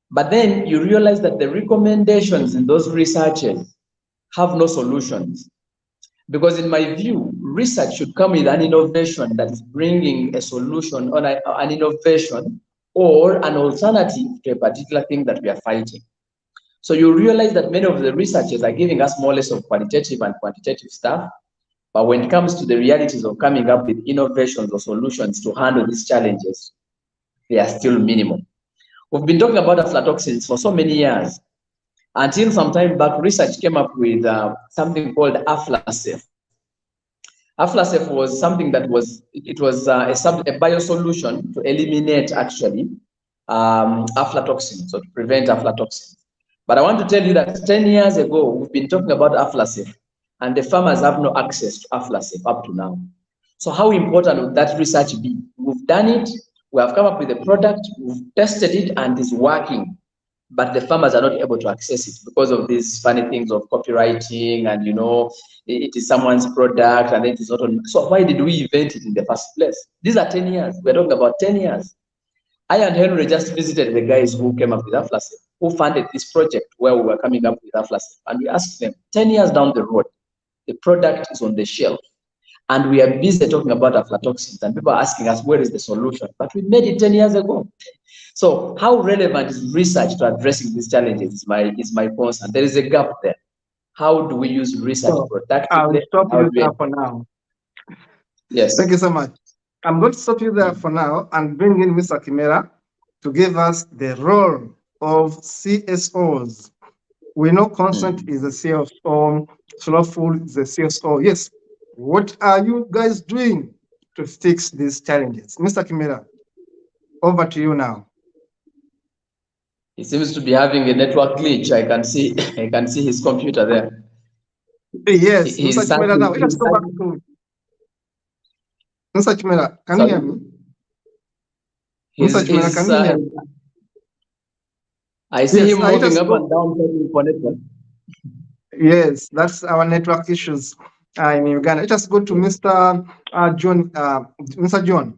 [SPEAKER 5] but then you realize that the recommendations in those researches have no solutions. Because in my view, research should come with an innovation that is bringing a solution or an innovation or an alternative to a particular thing that we are fighting. So you realize that many of the researchers are giving us more or less of qualitative and quantitative stuff, but when it comes to the realities of coming up with innovations or solutions to handle these challenges, they are still minimal. We've been talking about aflatoxins for so many years. Until some time back, research came up with something called AflaSafe. AflaSafe was something that was a biosolution to eliminate actually aflatoxins, so to prevent aflatoxins. But I want to tell you that 10 years ago, we've been talking about AflaSafe, and the farmers have no access to AflaSafe up to now. So how important would that research be? We've done it, we have come up with a product, we've tested it, and it's working. But the farmers are not able to access it because of these funny things of copywriting and, you know, it is someone's product and it is not on. So why did we invent it in the first place? These are 10 years. We're talking about 10 years. I and Henry just visited the guys who came up with AflaSafe, who funded this project where we were coming up with AflaSafe. And we asked them, 10 years down the road, the product is on the shelf. And we are busy talking about aflatoxins, and people are asking us, where is the solution? But we made it 10 years ago. So how relevant is research to addressing these challenges is my concern. There is a gap there. How do we use research productively?
[SPEAKER 2] I will stop you there for now.
[SPEAKER 5] Yes.
[SPEAKER 2] Thank you so much. I'm going to stop you there for now and bring in Mr. Kimera to give us the role of CSOs. We know Constant is a CSO, Slow Food is a CSO. Yes. What are you guys doing to fix these challenges? Mr. Kimera, over to you now.
[SPEAKER 5] He seems to be having a network glitch. I can see his computer there.
[SPEAKER 2] Yes, Mr. Kimera, now let's go back to Mr. Kimera. Can you hear me? Mr. Kimera, can you hear me?
[SPEAKER 5] I see him moving up and down for network.
[SPEAKER 2] Yes, that's our network issues in Uganda. Let us go to Mr. John. Mr. John,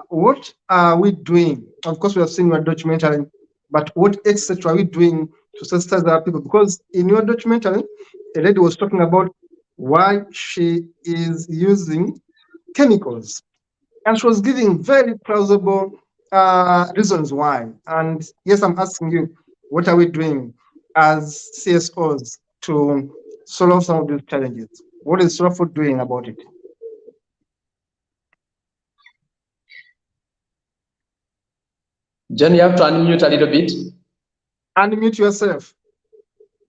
[SPEAKER 2] what are we doing? Of course, we have seen your documentary, but what etc. are we doing to sensitize other people? Because in your documentary, a lady was talking about why she is using chemicals, and she was giving very plausible reasons why. And yes, I'm asking you, what are we doing as CSOs to solve some of these challenges? What is Slow Food doing about it?
[SPEAKER 5] John, you have to unmute a little bit.
[SPEAKER 2] Unmute yourself.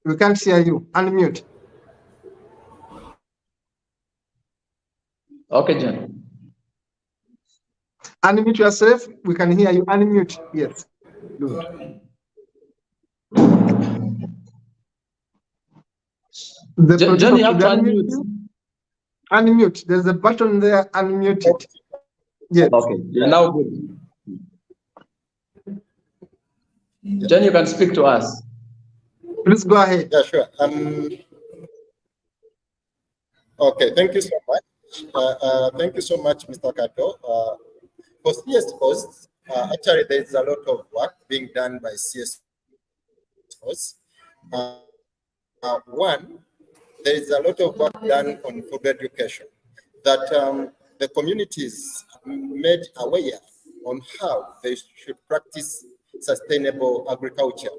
[SPEAKER 2] We can't hear you. Unmute.
[SPEAKER 5] Okay, John.
[SPEAKER 2] Unmute yourself. We can hear you. Unmute. Yes. Good.
[SPEAKER 5] John, you have to unmute.
[SPEAKER 2] Unmute. There's a button there. Unmute it. Yes.
[SPEAKER 5] Okay. You're now good. John, you can speak to us.
[SPEAKER 2] Please go ahead.
[SPEAKER 4] Yeah, sure. Okay. Thank you so much. Thank you so much, Mr. Kato. For CSOs, actually, there is a lot of work being done by CSOs. One, there is a lot of work done on food education that the communities made aware on how they should practice sustainable agriculture.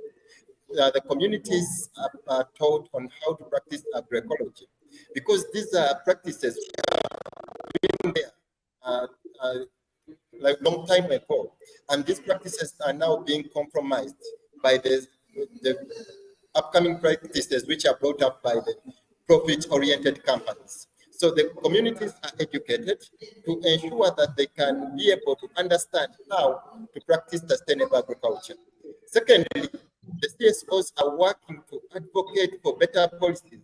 [SPEAKER 4] The communities are taught on how to practice agroecology, because these are practices been there like long time ago, and these practices are now being compromised by the upcoming practices which are brought up by the profit-oriented companies. So the communities are educated to ensure that they can be able to understand how to practice sustainable agriculture. Secondly, the CSOs are working to advocate for better policies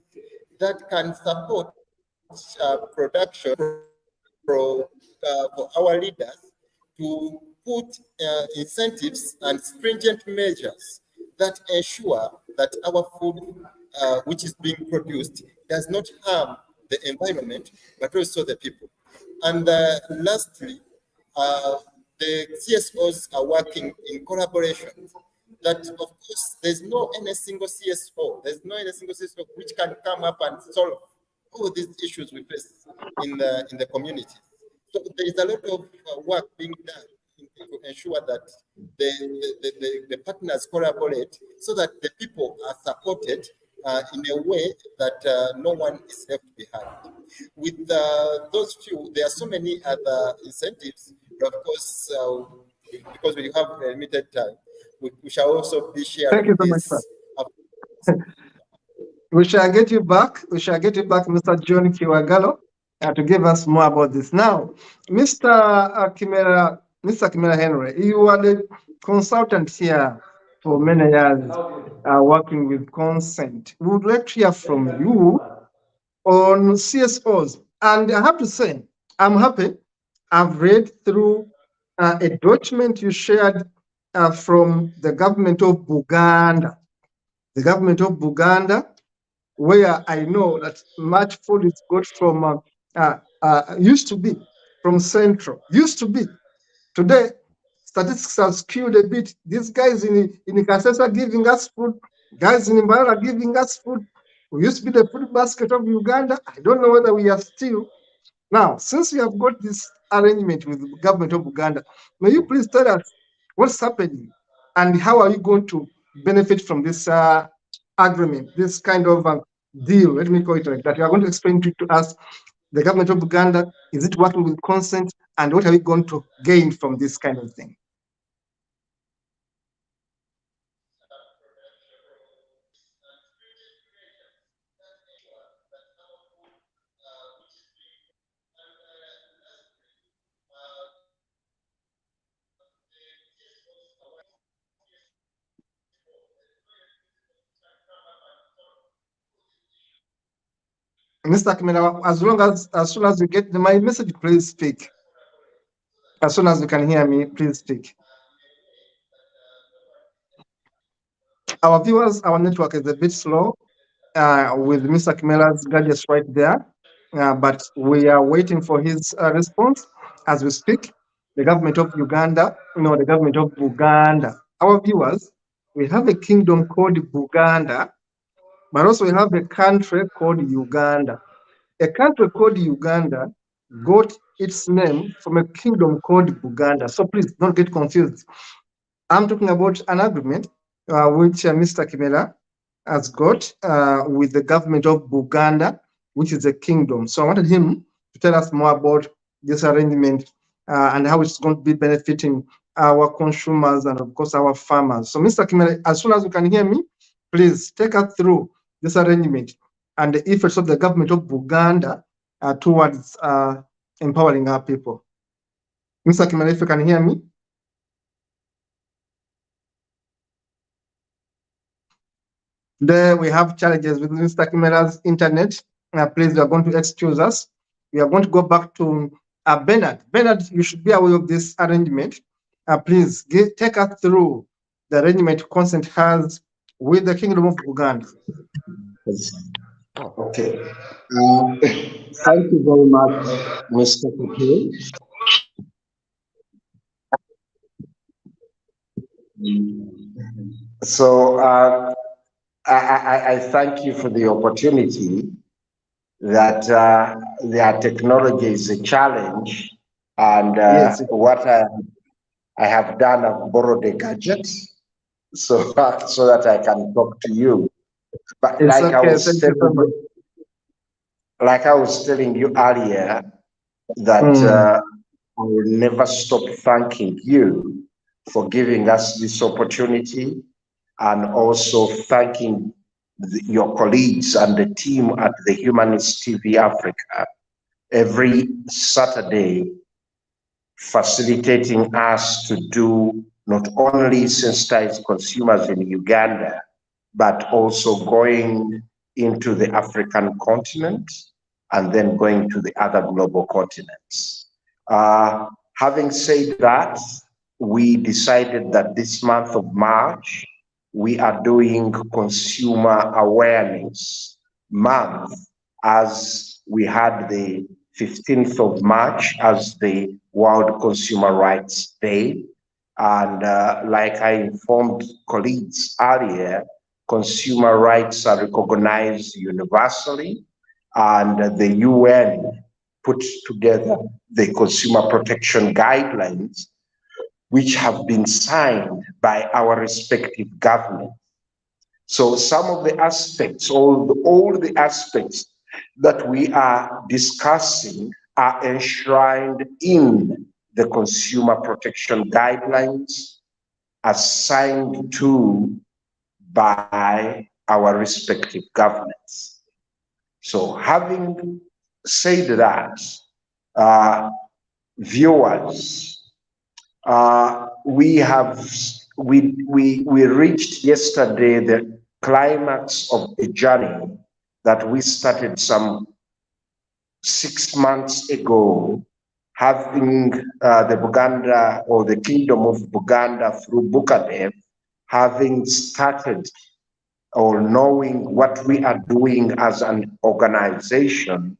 [SPEAKER 4] that can support production for our leaders to put incentives and stringent measures that ensure that our food, which is being produced, does not harm the environment, but also the people. And lastly, the CSOs are working in collaboration. That, of course, there's no any single CSO, which can come up and solve all these issues we face in the community. So there is a lot of work being done to ensure that the partners collaborate so that the people are supported in a way that no one is left behind. With those few, there are so many other incentives, but of course, because we have a limited time, we shall also be sharing.
[SPEAKER 2] Thank you so much, sir. We shall get you back. We shall get you back, Mr. John Kiwagalo, to give us more about this. Now, Mr. Kimera Henry, you are the consultant here for many years, working with consent. We would like to hear from you on CSOs. And I have to say, I'm happy. I've read through a document you shared from the government of Buganda. The government of Buganda, where I know that much food is got from, used to be from Central, used to be. Today, statistics have skewed a bit. These guys in Kasese are giving us food, guys in Mbara are giving us food. We used to be the food basket of Uganda. I don't know whether we are still. Now, since we have got this arrangement with the government of Uganda, may you please tell us what's happening and how are you going to benefit from this agreement, this kind of deal, let me call it like that. You are going to explain to us, the government of Uganda, is it working with consent, and what are we going to gain from this kind of thing? Mr. Kimera, as soon as you get my message, please speak. As soon as you can hear me, please speak. Our viewers, our network is a bit slow with Mr. Kimera's gadgets right there, but we are waiting for his response as we speak. The government of Uganda, the government of Buganda. Our viewers, we have a kingdom called Buganda, but also we have a country called Uganda. A country called Uganda got its name from a kingdom called Buganda. So please don't get confused. I'm talking about an agreement which Mr. Kimera has got with the government of Buganda, which is a kingdom. So I wanted him to tell us more about this arrangement and how it's going to be benefiting our consumers and, of course, our farmers. So, Mr. Kimera, as soon as you can hear me, please take us through this arrangement and the efforts of the government of Buganda towards empowering our people. Mr. Kimera, if you can hear me. There we have challenges with Mr. Kimera's internet. Please, we are going to excuse us. We are going to go back to Bernard. Bernard, you should be aware of this arrangement. Please take us through the arrangement consent has with the Kingdom of Uganda.
[SPEAKER 21] Okay. Thank you very much, Mr. Kapil. So I thank you for the opportunity that their technology is a challenge, and
[SPEAKER 2] yes,
[SPEAKER 21] what I have done, I've borrowed a gadget so that I can talk to you. But
[SPEAKER 2] It's okay. Thank you so much.
[SPEAKER 21] like I was telling you earlier, that I will never stop thanking you for giving us this opportunity, and also thanking your colleagues and the team at the Humanist TV Africa every Saturday, facilitating us to do not only sensitize consumers in Uganda, but also going into the African continent and then going to the other global continents. Having said that, we decided that this month of March, we are doing Consumer Awareness Month, as we had the 15th of March as the World Consumer Rights Day. And like I informed colleagues earlier, consumer rights are recognized universally, and the UN put together the consumer protection guidelines, which have been signed by our respective governments. So some of the aspects, all the aspects that we are discussing are enshrined in the consumer protection guidelines assigned to by our respective governments. So having said that, viewers, we reached yesterday the climax of a journey that we started some 6 months ago, having the Buganda, or the Kingdom of Buganda through Bukadev, having started or knowing what we are doing as an organization.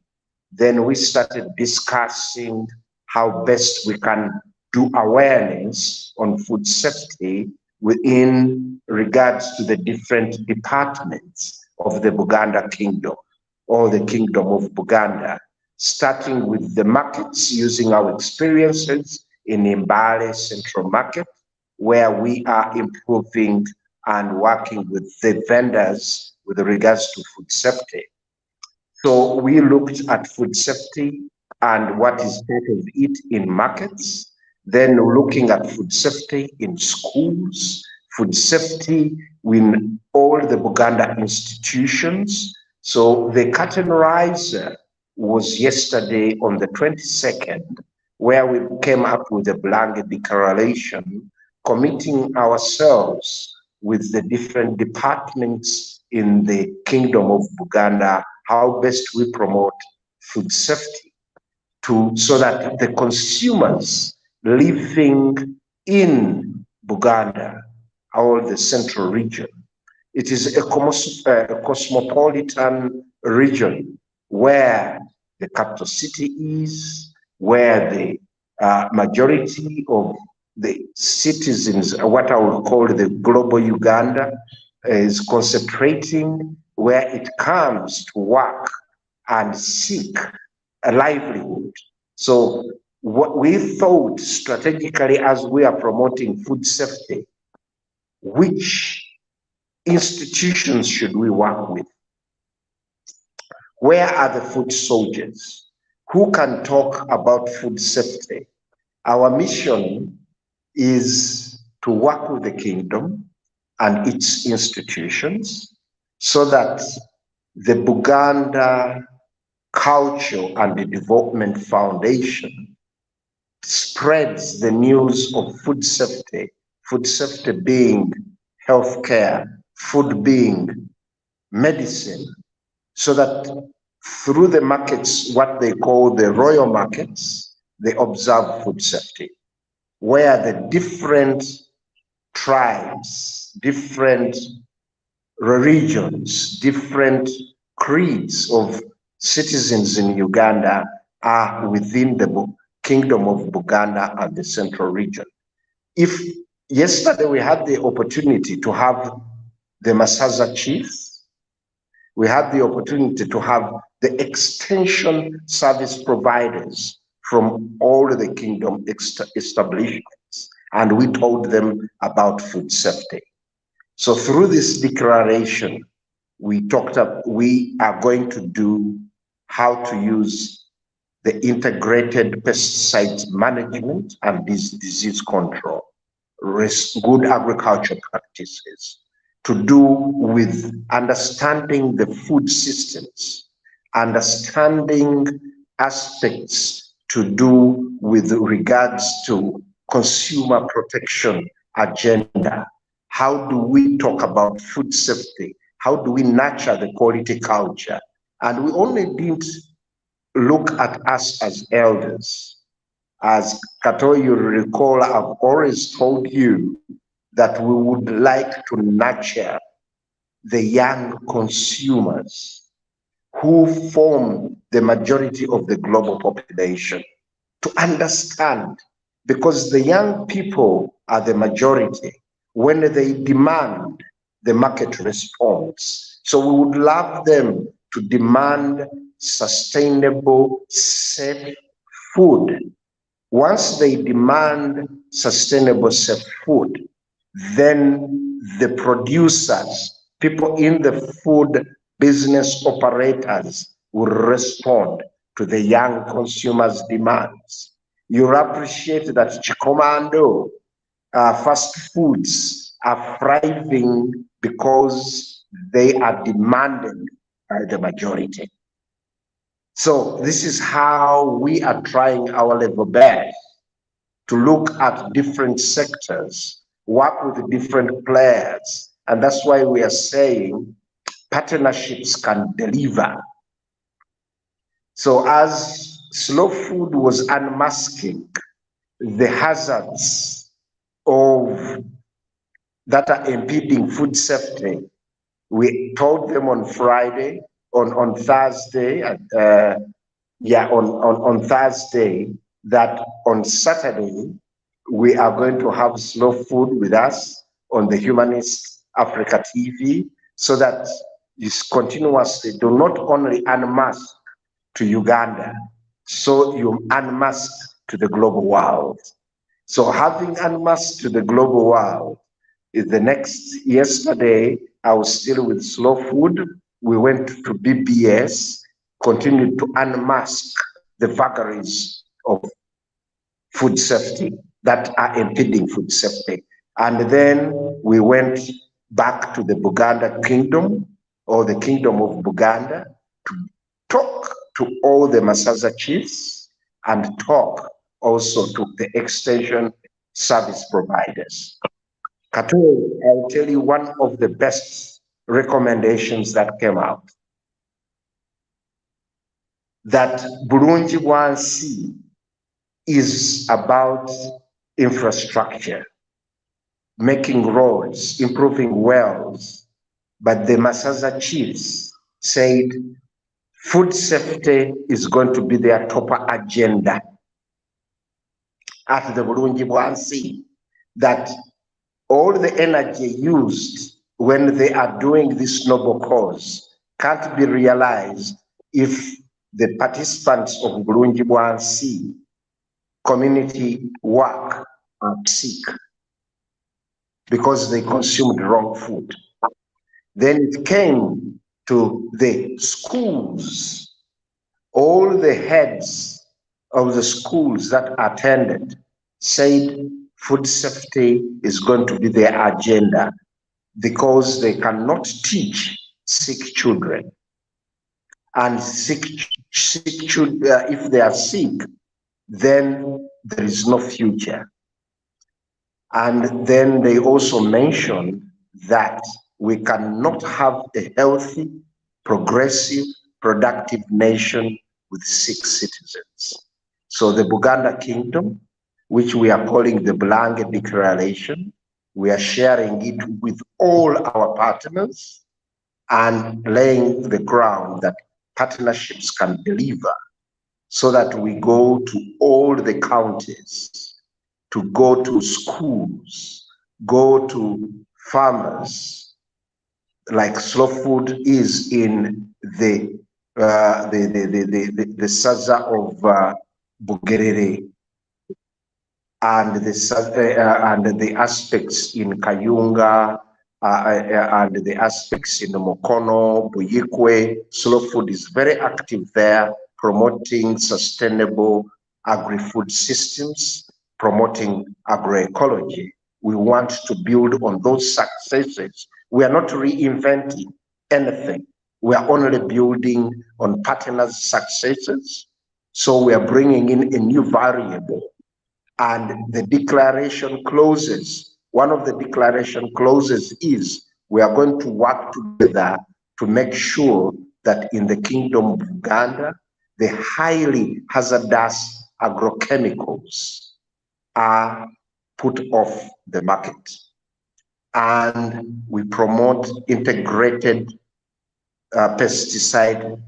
[SPEAKER 21] Then we started discussing how best we can do awareness on food safety within regards to the different departments of the Buganda Kingdom, or the Kingdom of Buganda, starting with the markets, using our experiences in Mbale Central Market, where we are improving and working with the vendors with regards to food safety. So we looked at food safety and what is part of it in markets, then looking at food safety in schools, food safety in all the Buganda institutions. So the curtain riser was yesterday on the 22nd, where we came up with a blanket declaration committing ourselves with the different departments in the Kingdom of Buganda, how best we promote food safety so that the consumers living in Buganda, or the central region, it is a cosmopolitan region where the capital city is, where the majority of the citizens, what I would call the global Uganda, is concentrating, where it comes to work and seek a livelihood. So what we thought strategically as we are promoting food safety, which institutions should we work with? Where are the food soldiers? Who can talk about food safety? Our mission is to work with the kingdom and its institutions so that the Buganda Culture and the Development Foundation spreads the news of food safety being healthcare, food being medicine, so that through the markets, what they call the royal markets, they observe food safety, where the different tribes, different religions, different creeds of citizens in Uganda are within the Kingdom of Buganda and the central region. If yesterday we had the opportunity to have the Masaza chiefs, we had the opportunity to have the extension service providers from all the kingdom establishments. and we told them about food safety. So through this declaration, we are going to do how to use the integrated pesticide management and disease control, good agriculture practices, to do with understanding the food systems, understanding aspects to do with regards to consumer protection agenda. How do we talk about food safety? How do we nurture the quality culture? And we only didn't look at us as elders. As Kato, you recall, I've always told you that we would like to nurture the young consumers who form the majority of the global population to understand, because the young people are the majority. When they demand, the market responds. So we would love them to demand sustainable, safe food. Once they demand sustainable, safe food, then the producers, people in the food business operators will respond to the young consumers' demands. You'll appreciate that Chikomando fast foods are thriving because they are demanded by the majority. So this is how we are trying our level best to look at different sectors, work with different players. And that's why we are saying partnerships can deliver. So as Slow Food was unmasking the hazards of that are impeding food safety, we told them on Friday, on Thursday, on Thursday, that on Saturday, we are going to have Slow Food with us on the Humanist Africa TV, so that you continuously do not only unmask to Uganda, so you unmask to the global world. So having unmasked to the global world, is the next, yesterday, I was still with Slow Food. We went to BBS, continued to unmask the vagaries of food safety that are impeding food safety. And then we went back to the Buganda Kingdom, or the Kingdom of Buganda, to talk to all the Masaza chiefs and talk also to the extension service providers. Kato, I'll tell you one of the best recommendations that came out. That Burunji 1C is about infrastructure, making roads, improving wells. But the Masaza chiefs said food safety is going to be their top agenda at the Burunji 1C. That all the energy used when they are doing this noble cause can't be realized if the participants of Burunji 1C community work are sick because they consumed wrong food. Then it came to the schools. All the heads of the schools that attended said food safety is going to be their agenda because they cannot teach sick children. And sick children, if they are sick, then there is no future. And then they also mentioned that we cannot have a healthy, progressive, productive nation with sick citizens. So the Buganda Kingdom, which we are calling the Blange Declaration, we are sharing it with all our partners and laying the ground that partnerships can deliver, so that we go to all the counties, to go to schools, go to farmers, like Slow Food is in the Saza of Bugerere, and the aspects in Kayunga, and the aspects in Mokono, Buyikwe. Slow Food is very active there, promoting sustainable agri-food systems, promoting agroecology. We want to build on those successes. We are not reinventing anything. We are only building on partners' successes. So we are bringing in a new variable. And the declaration clauses, one of the declaration clauses is we are going to work together to make sure that in the Kingdom of Uganda, the highly hazardous agrochemicals are put off the market. And we promote integrated pesticide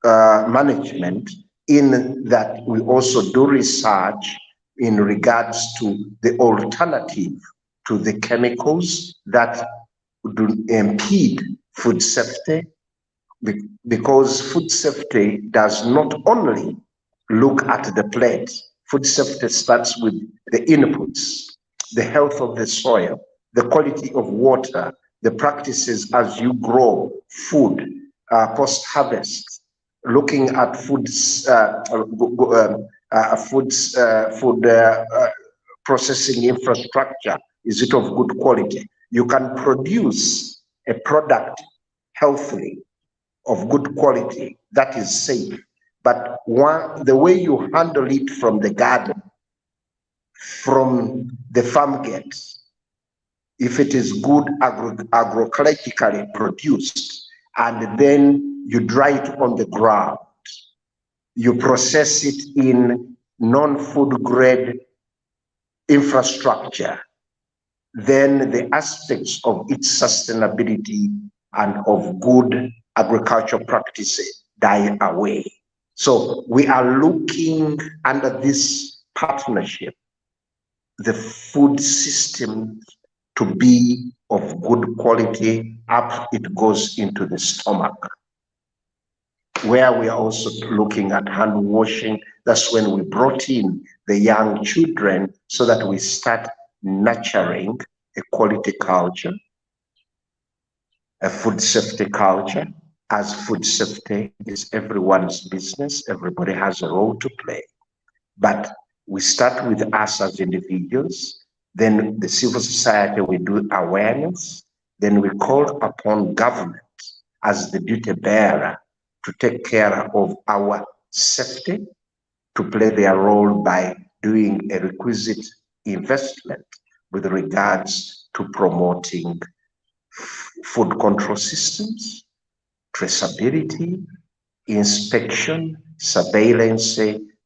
[SPEAKER 21] management, in that we also do research in regards to the alternative to the chemicals that do impede food safety, because food safety does not only look at the plate. Food safety starts with the inputs, the health of the soil, the quality of water, the practices as you grow food, post-harvest, looking at food processing infrastructure. Is it of good quality? You can produce a product healthily, of good quality, that is safe. But the way you handle it from the garden, from the farm gate, if it is good agroecologically produced, and then you dry it on the ground, you process it in non-food grade infrastructure, then the aspects of its sustainability and of good agricultural practices die away. So we are looking under this partnership, the food system to be of good quality up it goes into the stomach, where we are also looking at hand washing. That's when we brought in the young children so that we start nurturing a quality culture, a food safety culture, as food safety is everyone's business. Everybody has a role to play. But we start with us as individuals, then the civil society, we do awareness, then we call upon government as the duty bearer to take care of our safety, to play their role by doing a requisite investment with regards to promoting food control systems, traceability, inspection, surveillance,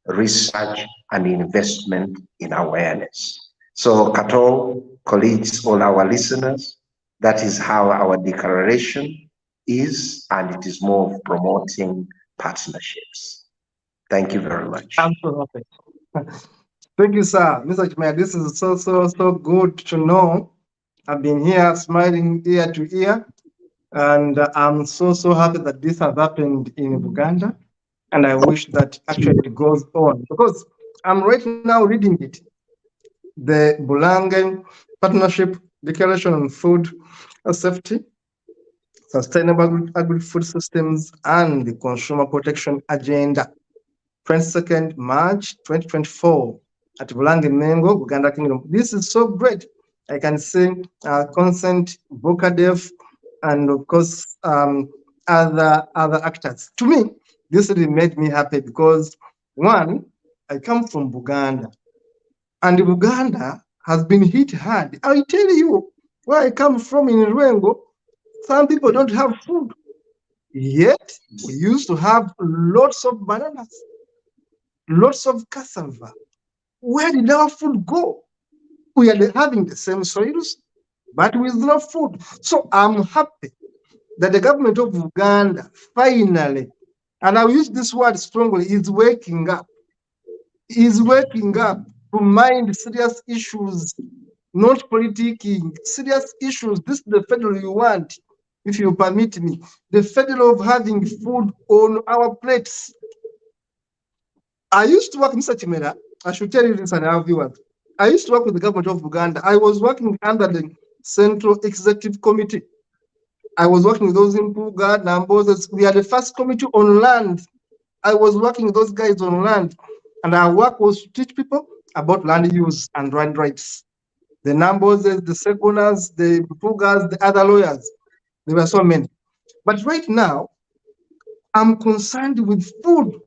[SPEAKER 21] research, and investment in awareness. So, Kato, colleagues, all our listeners, that is how our declaration is, and it is more of promoting partnerships. Thank you very much.
[SPEAKER 2] Absolutely. Thank you, sir. Mr. Chimaya, this is so good to know. I've been here smiling ear to ear, and I'm so happy that this has happened in Uganda, and I wish that actually it goes on, because I'm right now reading it. The Bulange Partnership Declaration on Food Safety, Sustainable Agri-Food Systems, and the Consumer Protection Agenda, 22nd March 2024 at Bulange Mengo, Uganda Kingdom. This is so great. I can say Consent, Vocadev, and of course other actors. To me, this really made me happy because, one, I come from Buganda, and Buganda has been hit hard. I tell you, where I come from in Rwengo, some people don't have food. Yet, we used to have lots of bananas, lots of cassava. Where did our food go? We are having the same soils, but with no food. So I'm happy that the government of Uganda finally, and I'll use this word strongly, is waking up. Is waking up to mind serious issues, not politicking, serious issues. This is the federal you want, if you permit me. The federal of having food on our plates. I used to work, Mr. Chimera, I should tell you this and our viewers. I used to work with the government of Uganda. I was working under the Central Executive Committee. I was working with those in Puga, Namboses. We are the first committee on land. I was working with those guys on land. And our work was to teach people about land use and land rights. The Namboses, the Secondas, the Pugas, the other lawyers. There were so many. But right now, I'm concerned with food.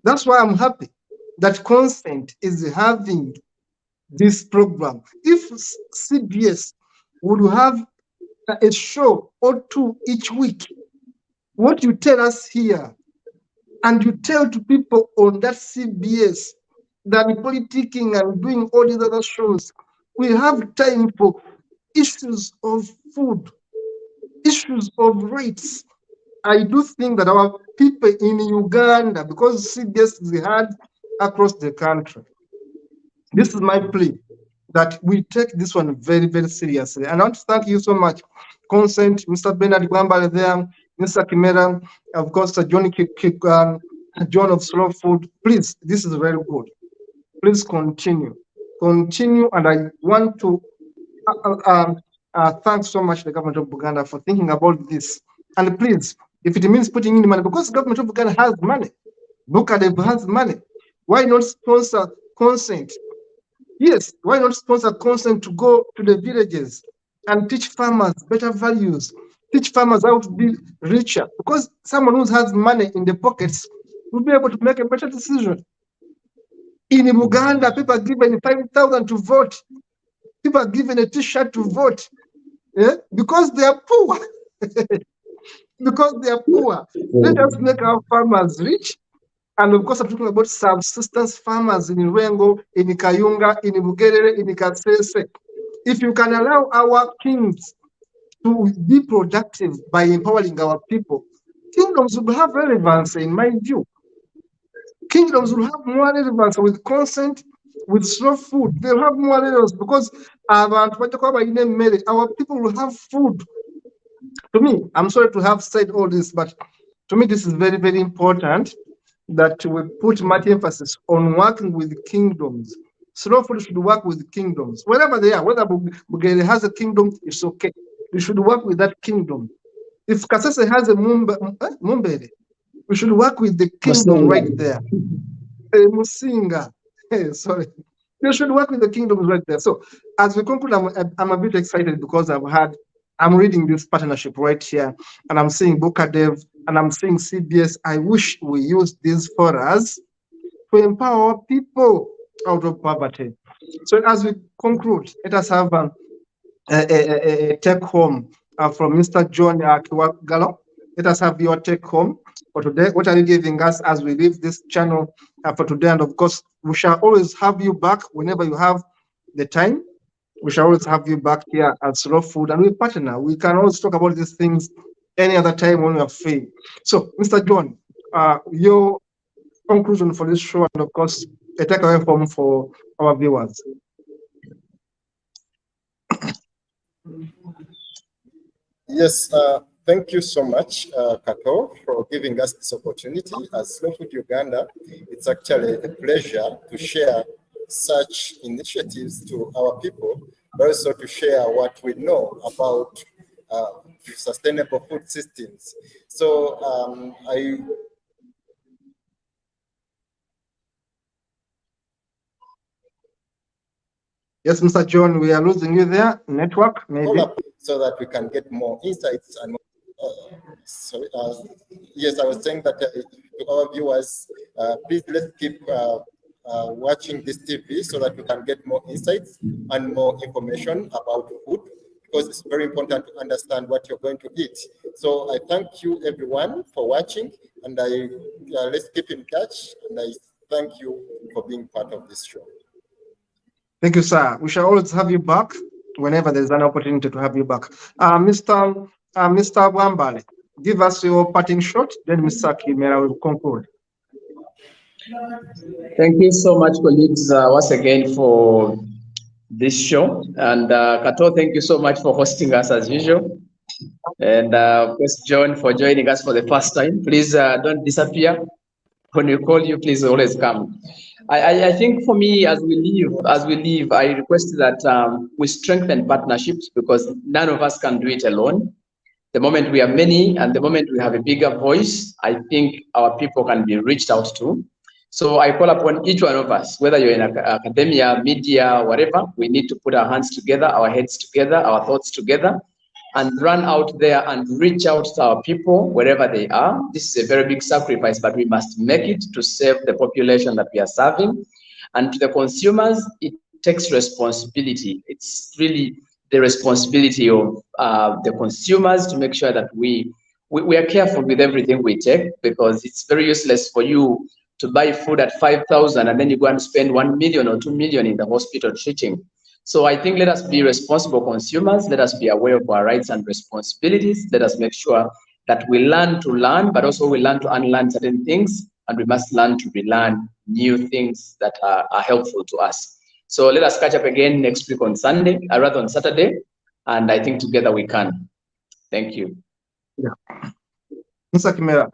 [SPEAKER 2] That's why I'm happy that Consent is having this program. If CBS would have a show or two each week, what you tell us here, and you tell to people on that CBS, than politicking and doing all these other shows, we have time for issues of food, issues of rights. I do think that our people in Uganda, because CBS is heard across the country, this is my plea, that we take this one very, very seriously. And I want to thank you so much, Consent, Mr. Bernard Gwambale there, Mr. Kimera, of course, John of Slow Food. Please, this is very good. Please continue. Continue, and I want to thank so much the government of Uganda for thinking about this. And please, if it means putting in money, because the government of Uganda has money, Bukadev has money, why not sponsor Consent? Yes, why not sponsor Consent to go to the villages and teach farmers better values, teach farmers how to be richer? Because someone who has money in the pockets will be able to make a better decision. In Uganda, people are given 5,000 to vote. People are given a T-shirt to vote, because they are poor. Because they are poor. Let us make our farmers rich. And of course, I'm talking about subsistence farmers in Rengo, in Kayunga, in Bugerere, in Kasese. If you can allow our kings to be productive by empowering our people, kingdoms will have relevance, in my view. Kingdoms will have more relevance with Consent, with slow food. They'll have more relevance because our people will have food. To me, I'm sorry to have said all this, but to me, this is very, very important that we put much emphasis on working with kingdoms. Slow food should work with kingdoms, wherever they are. Whether Bugere has a kingdom, it's okay. We should work with that kingdom. If Kasese has a Mumbere, we should work with the kingdom right there. Musinga, sorry. We should work with the kingdoms right there. So as we conclude, I'm a bit excited because I'm reading this partnership right here, and I'm seeing Bukadev, and I'm seeing CBS. I wish we use these for us to empower people out of poverty. So as we conclude, let us have a take home from Mr. John Kiwagalo. Let us have your take home for today. What are you giving us as we leave this channel for today? And of course, we shall always have you back whenever you have the time. We shall always have you back here at Slow Food, and we partner. We can always talk about these things any other time when we are free. So, Mr. John, your conclusion for this show, and of course, a takeaway home for our viewers.
[SPEAKER 4] Yes, thank you so much, Kato, for giving us this opportunity. As Slow Food Uganda, it's actually a pleasure to share such initiatives to our people, but also to share what we know about sustainable food systems. So
[SPEAKER 2] Yes, Mr. John, we are losing you there. Network, maybe.
[SPEAKER 4] So that we can get more insights and yes, I was saying that to our viewers, please let's keep watching this TV so that we can get more insights and more information about food, because it's very important to understand what you're going to eat. So I thank you everyone for watching, and let's keep in touch, and I thank you for being part of this show.
[SPEAKER 2] Thank you, sir. We shall always have you back whenever there's an opportunity to have you back. Mr. Gwambale, give us your parting shot, then Mr. Kimera will conclude.
[SPEAKER 5] Thank you so much, colleagues, once again for this show. And Kato, thank you so much for hosting us as usual. And of course, John, for joining us for the first time. Please don't disappear. When we call you, please always come. I think for me, as we leave, I request that we strengthen partnerships because none of us can do it alone. The moment we are many and the moment we have a bigger voice, I think our people can be reached out to. So I call upon each one of us, whether you're in academia, media, whatever, we need to put our hands together, our heads together, our thoughts together, and run out there and reach out to our people wherever they are. This is a very big sacrifice, but we must make it to save the population that we are serving. And to the consumers, it takes responsibility. It's really the responsibility of the consumers to make sure that we are careful with everything we take, because it's very useless for you to buy food at 5,000 and then you go and spend 1 million or 2 million in the hospital treating. So I think let us be responsible consumers. Let us be aware of our rights and responsibilities. Let us make sure that we learn to learn, but also we learn to unlearn certain things, and we must learn to relearn new things that are helpful to us. So let us catch up again next week on Sunday, or rather on Saturday, and I think together we can. Thank you.
[SPEAKER 2] Yeah. Mr. Kimera.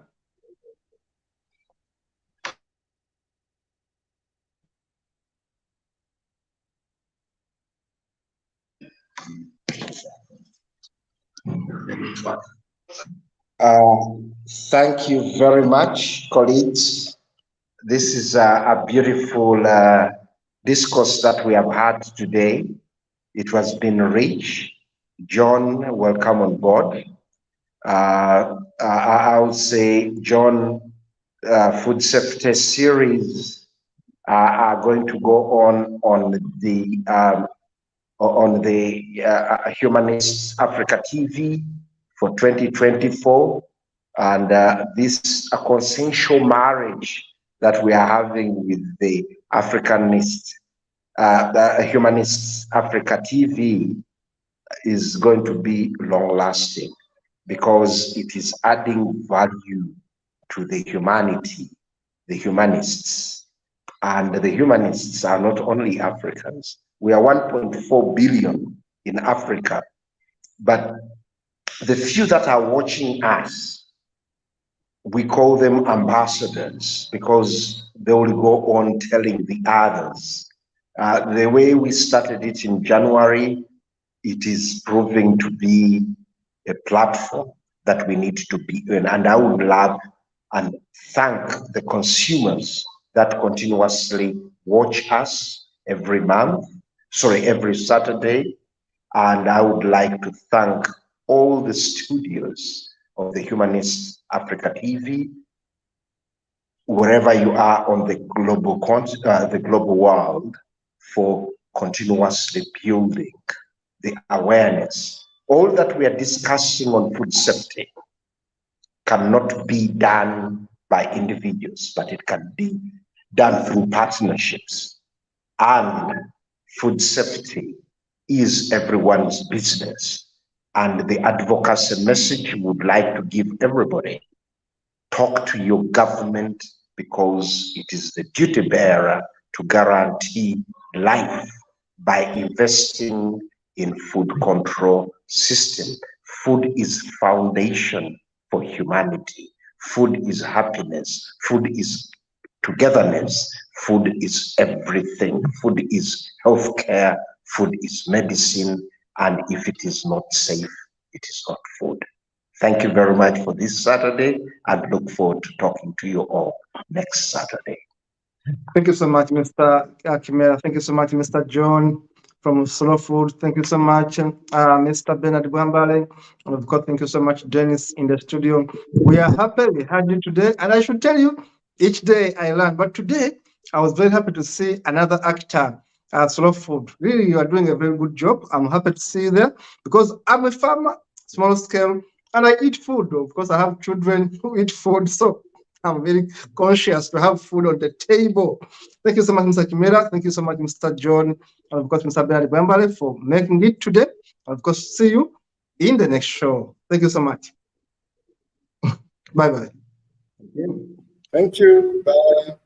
[SPEAKER 21] Thank you very much, colleagues. This is a beautiful discourse that we have had today. It has been rich. John, welcome on board. I would say, John, food safety series are going to go on the Humanist Africa TV for 2024, and this a consensual marriage that we are having with the the Humanist Africa TV is going to be long lasting, because it is adding value to the humanity, the humanists. And the humanists are not only Africans. We are 1.4 billion in Africa, but the few that are watching us, we call them ambassadors, because they will go on telling the others. The way we started it in January, it is proving to be a platform that we need to be in. And I would love and thank the consumers that continuously watch us every Saturday. And I would like to thank all the studios of the Humanist Africa TV, wherever you are on the global world, for continuously building the awareness. All that we are discussing on food safety cannot be done by individuals, but it can be done through partnerships. And food safety is everyone's business. And the advocacy message we would like to give everybody: talk to your government, because it is the duty bearer to guarantee life by investing in food control system. Food is foundation for humanity. Food is happiness. Food is togetherness. Food is everything. Food is healthcare. Food is medicine. And if it is not safe, it is not food. Thank you very much for this Saturday, and look forward to talking to you all next Saturday.
[SPEAKER 2] Thank you so much, Mr. Kimera. Thank you so much, Mr. John from Slow Food. Thank you so much, Mr. Bernard Bwambale. And of course, thank you so much, Dennis, in the studio. We are happy we had you today. And I should tell you, each day I learn. But today, I was very happy to see another actor at Slow Food. Really, you are doing a very good job. I'm happy to see you there, because I'm a farmer, small scale, and I eat food. Of course, I have children who eat food. So I'm very conscious to have food on the table. Thank you so much, Mr. Kimera. Thank you so much, Mr. John, and of course, Mr. Bernard Bwambale, for making it today. And of course, see you in the next show. Thank you so much. Bye-bye.
[SPEAKER 4] Thank you. Bye.